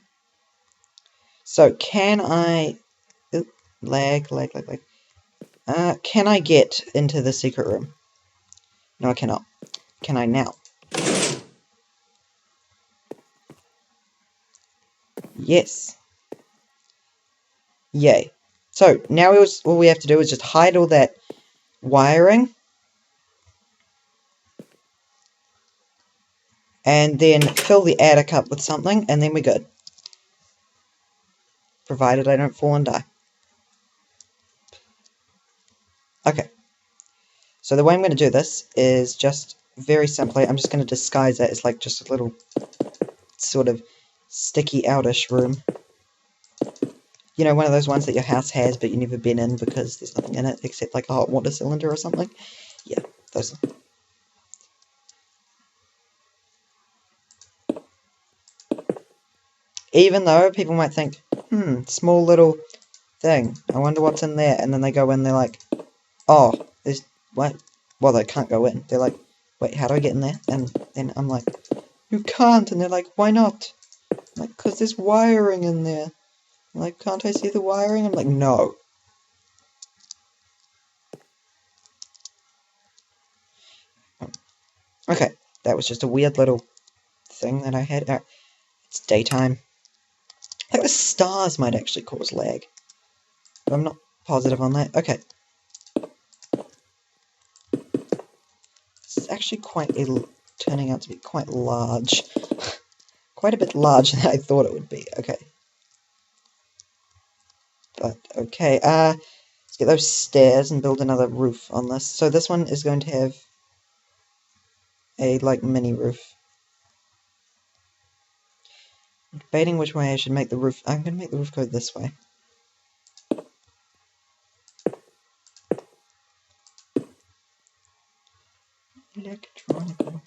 So, can I... Oop, lag. Can I get into the secret room? No, I cannot. Can I now? Yes. Yay. So, now all we have to do is just hide all that wiring. And then fill the attic up with something, and then we're good. Provided I don't fall and die. Okay. So the way I'm going to do this is just very simply, I'm just going to disguise it as like just a little sort of sticky outish room. You know, one of those ones that your house has but you've never been in because there's nothing in it except like a hot water cylinder or something. Yeah, those. Even though people might think, small little thing, I wonder what's in there, and then they go in, they're like, oh, there's, what? Well, they can't go in. They're like, wait, how do I get in there? And then I'm like, you can't, and they're like, why not? I'm like, because there's wiring in there. I'm like, can't I see the wiring? I'm like, no. Okay, that was just a weird little thing that I had. It's daytime. I think the stars might actually cause lag, but I'm not positive on that. Okay. This is actually turning out to be quite large. Quite a bit larger than I thought it would be. Okay. But, okay, let's get those stairs and build another roof on this. So this one is going to have a, like, mini roof. I'm debating which way I should make the roof. I'm going to make the roof go this way. Electronical.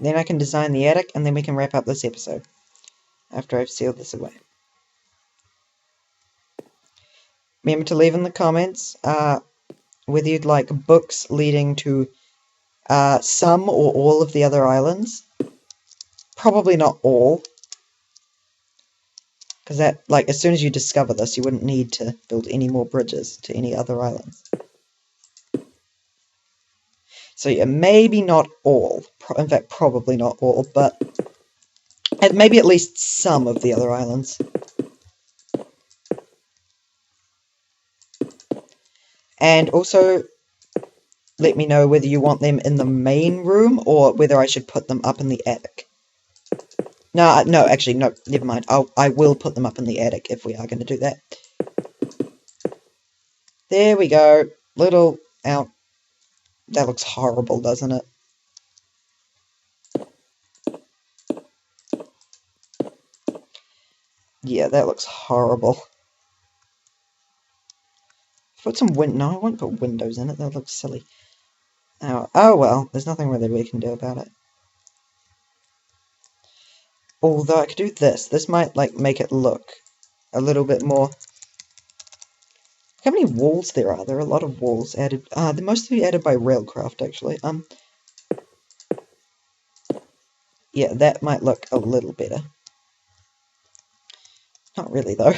Then I can design the attic, and then we can wrap up this episode. After I've sealed this away. Remember to leave in the comments whether you'd like books leading to some or all of the other islands. Probably not all. Because that, like, as soon as you discover this, you wouldn't need to build any more bridges to any other islands. So yeah, maybe not all. In fact, probably not all, but maybe at least some of the other islands. And also, let me know whether you want them in the main room or whether I should put them up in the attic. No, actually, no, never mind. I will put them up in the attic if we are going to do that. There we go. Little out. That looks horrible, doesn't it? Yeah, that looks horrible. Put some no, I won't put windows in it. That looks silly. Oh well, there's nothing really we can do about it. Although I could do this. This might, like, make it look a little bit more... How many walls there are? There are a lot of walls added. They're mostly added by Railcraft, actually. Yeah, that might look a little better. Not really, though.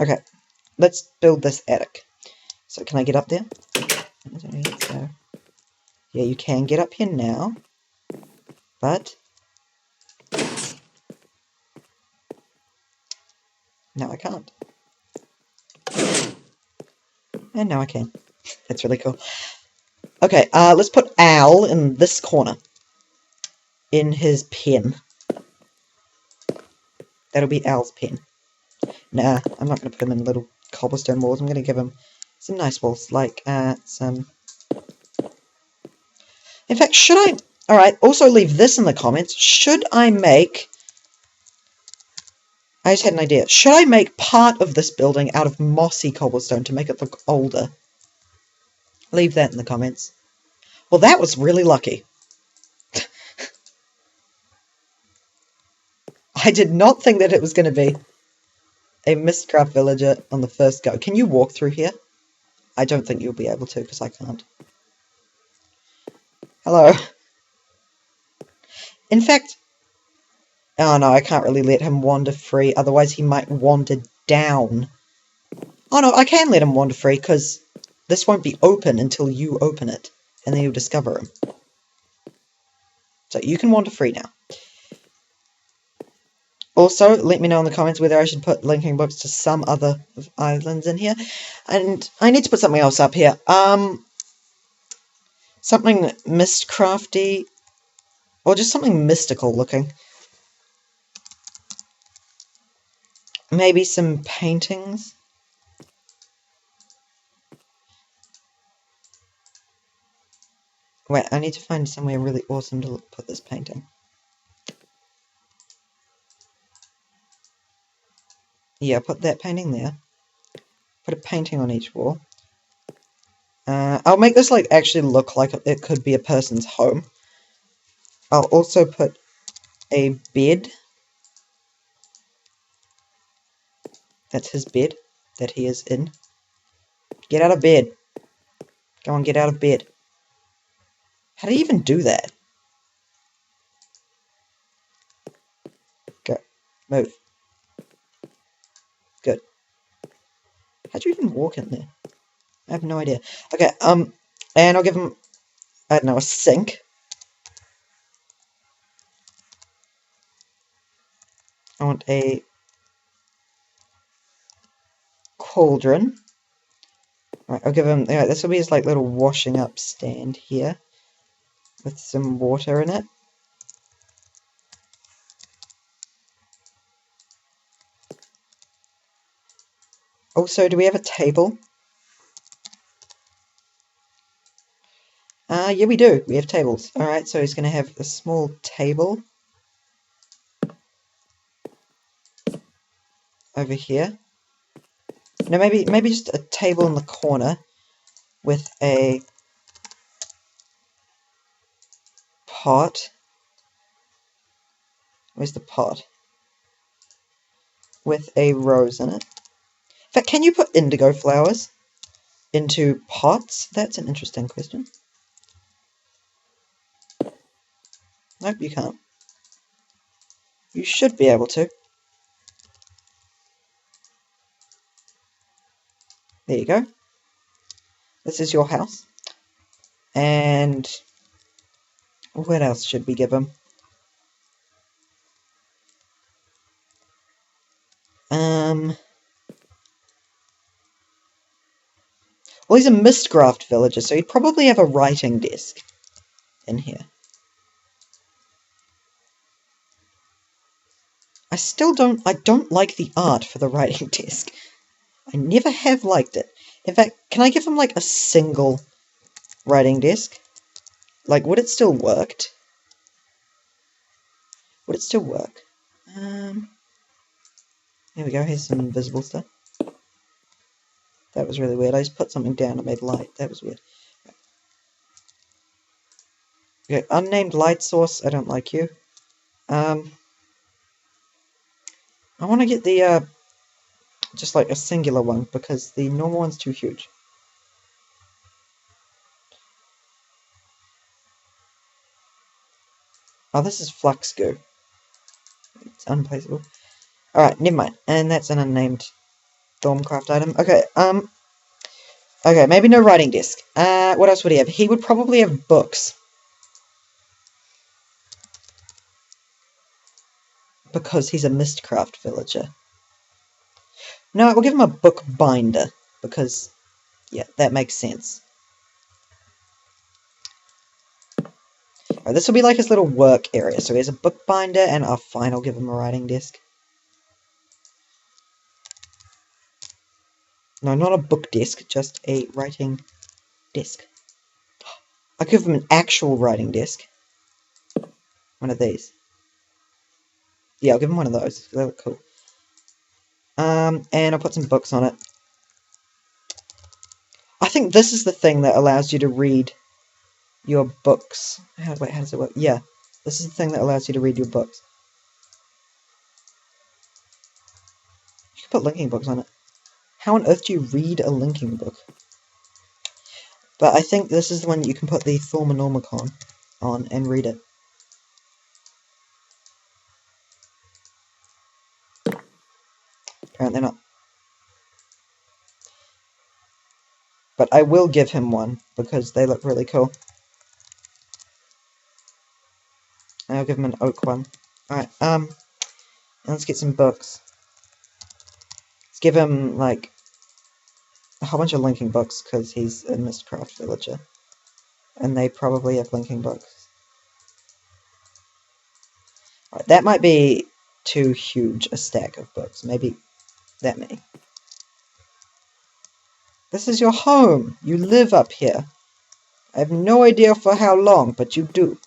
Okay, let's build this attic. So, can I get up there? So, yeah, you can get up here now. But... now I can't. And now I can. That's really cool. Okay, let's put Al in this corner. In his pen. That'll be Al's pen. Nah, I'm not going to put him in little cobblestone walls. I'm going to give him some nice walls, like some... In fact, should I... Alright, also leave this in the comments. Should I make... I just had an idea. Should I make part of this building out of mossy cobblestone to make it look older? Leave that in the comments. Well, that was really lucky. I did not think that it was going to be a Mistcraft villager on the first go. Can you walk through here? I don't think you'll be able to, because I can't. Hello. In fact... Oh no, I can't really let him wander free, otherwise he might wander down. Oh no, I can let him wander free, because this won't be open until you open it, and then you'll discover him. So you can wander free now. Also, let me know in the comments whether I should put linking books to some other islands in here. And I need to put something else up here. Something Mistcrafty, or just something mystical looking. Maybe some paintings. Wait, I need to find somewhere really awesome to put this painting. Yeah, put that painting there. Put a painting on each wall. I'll make this like actually look like it could be a person's home. I'll also put a bed. That's his bed that he is in. Get out of bed. Go on, get out of bed. How do you even do that? Go. Move. Good. How'd you even walk in there? I have no idea. Okay, and I'll give him, I don't know, a sink. I want a cauldron. Right, I'll give him, yeah, this will be his like little washing up stand here. With some water in it. Also, do we have a table? Yeah, we do. We have tables. Alright, so he's going to have a small table over here. No, maybe just a table in the corner with a pot. Where's the pot? With a rose in it. In fact, can you put indigo flowers into pots? That's an interesting question. Nope, you can't. You should be able to. There you go. This is your house. And what else should we give him? Well, he's a Mistcraft villager, so he'd probably have a writing desk in here. I don't like the art for the writing desk. I never have liked it. In fact, can I give him like a single writing desk? Like, would it still work? Would it still work? Here we go, here's some invisible stuff. That was really weird. I just put something down and made light. That was weird. Okay, unnamed light source. I don't like you. I want to get the, just like a singular one, because the normal one's too huge. Oh, this is flux goo. It's unplaceable. Alright, never mind. And that's an unnamed Stormcraft item. Okay, okay, maybe no writing desk. What else would he have? He would probably have books. Because he's a Mistcraft villager. No, we'll give him a book binder. Because, yeah, that makes sense. Alright, this will be like his little work area. So he has a book binder, and fine, I'll give him a writing desk. No, not a book desk, just a writing desk. I'll give him an actual writing desk. One of these. Yeah, I'll give him one of those. They look cool. And I'll put some books on it. I think this is the thing that allows you to read your books. Wait, how does it work? Yeah, this is the thing that allows you to read your books. should put linking books on it. How on earth do you read a linking book? But I think this is the one you can put the Thaumanomicon on and read it. Apparently not. But I will give him one, because they look really cool. I'll give him an oak one. Alright, let's get some books. Let's give him, like, a whole bunch of linking books, because he's a Mistcraft villager. And they probably have linking books. Right, that might be too huge a stack of books. Maybe that many. This is your home. You live up here. I have no idea for how long, but you do.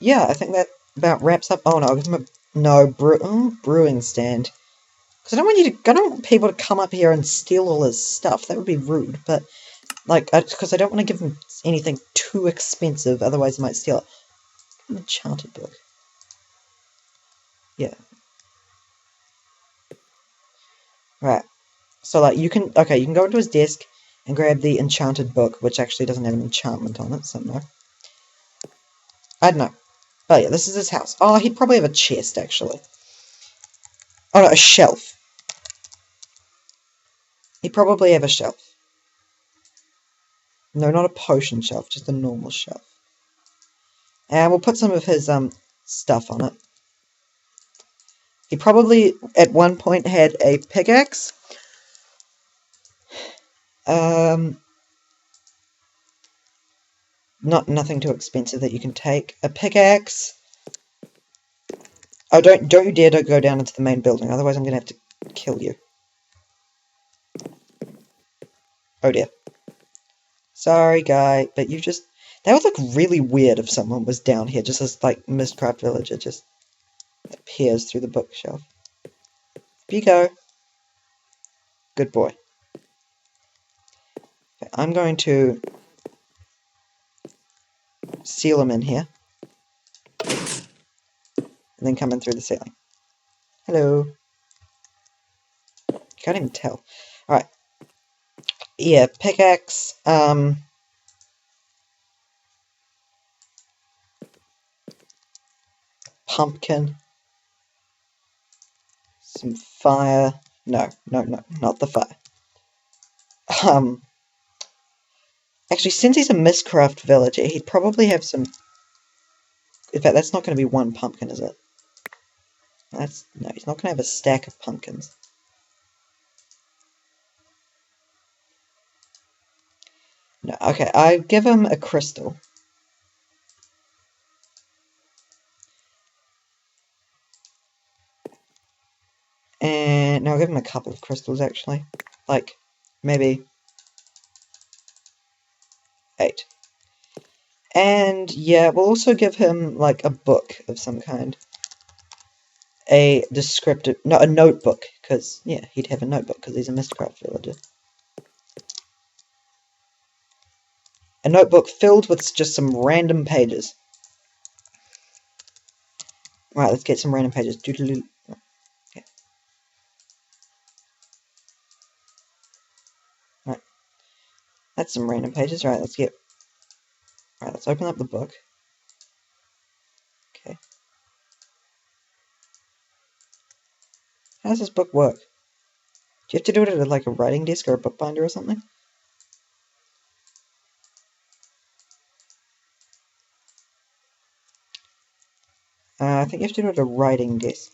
Yeah, I think that about wraps up. Oh no, I'll give him a brewing stand. Because I don't want people to come up here and steal all his stuff. That would be rude. But like, because I don't want to give him anything too expensive, otherwise he might steal it. An enchanted book. Yeah. Right. So like you can go into his desk and grab the enchanted book, which actually doesn't have an enchantment on it, so no. I don't know. But yeah, this is his house. Oh, he'd probably have a chest, actually. Oh, no, a shelf. He'd probably have a shelf. No, not a potion shelf, just a normal shelf. And we'll put some of his stuff on it. He probably, at one point, had a pickaxe. Nothing too expensive that you can take. A pickaxe. Oh, don't you dare to go down into the main building, otherwise I'm gonna have to kill you. Oh dear. Sorry, guy, but you just... That would look really weird if someone was down here, just as, like, Mistcraft villager just appears through the bookshelf. Up you go. Good boy. Okay, I'm going to seal him in here. And then come in through the ceiling. Hello. Can't even tell. Alright. Yeah, pickaxe, pumpkin. Some fire. No, not the fire. Actually, since he's a Mistcraft villager, he'd probably have some... In fact, that's not going to be one pumpkin, is it? No, he's not going to have a stack of pumpkins. No, okay, I give him a crystal. And no, I'll give him a couple of crystals, actually. Like, maybe 8. And, yeah, we'll also give him, like, a book of some kind. A descriptive... No, a notebook, because, yeah, he'd have a notebook, because he's a Mistcraft villager. A notebook filled with just some random pages. Right, let's get some random pages. Doodaloo. Okay. Right. That's some random pages. Right, let's get... Right, let's open up the book. Okay. How does this book work? Do you have to do it at like a writing desk or a bookbinder or something? I think you have to do it at a writing desk.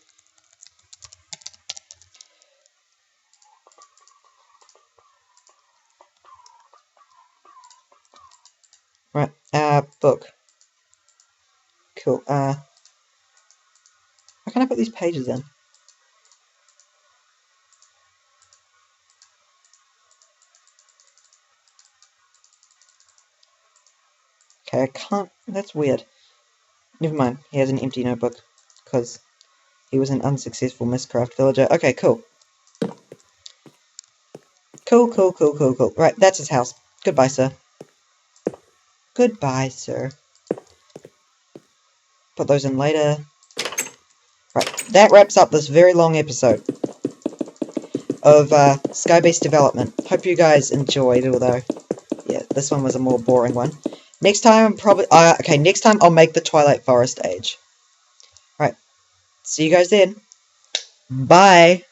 Right, book. Cool, how can I put these pages in? Okay, I can't... That's weird. Never mind, he has an empty notebook. Because he was an unsuccessful Mistcraft villager. Okay, cool. Cool. Right, that's his house. Goodbye, sir. Goodbye, sir. Put those in later. Right, that wraps up this very long episode of Skybeast Development. Hope you guys enjoyed, although, yeah, this one was a more boring one. Next time, next time I'll make the Twilight Forest age. Right, see you guys then. Bye!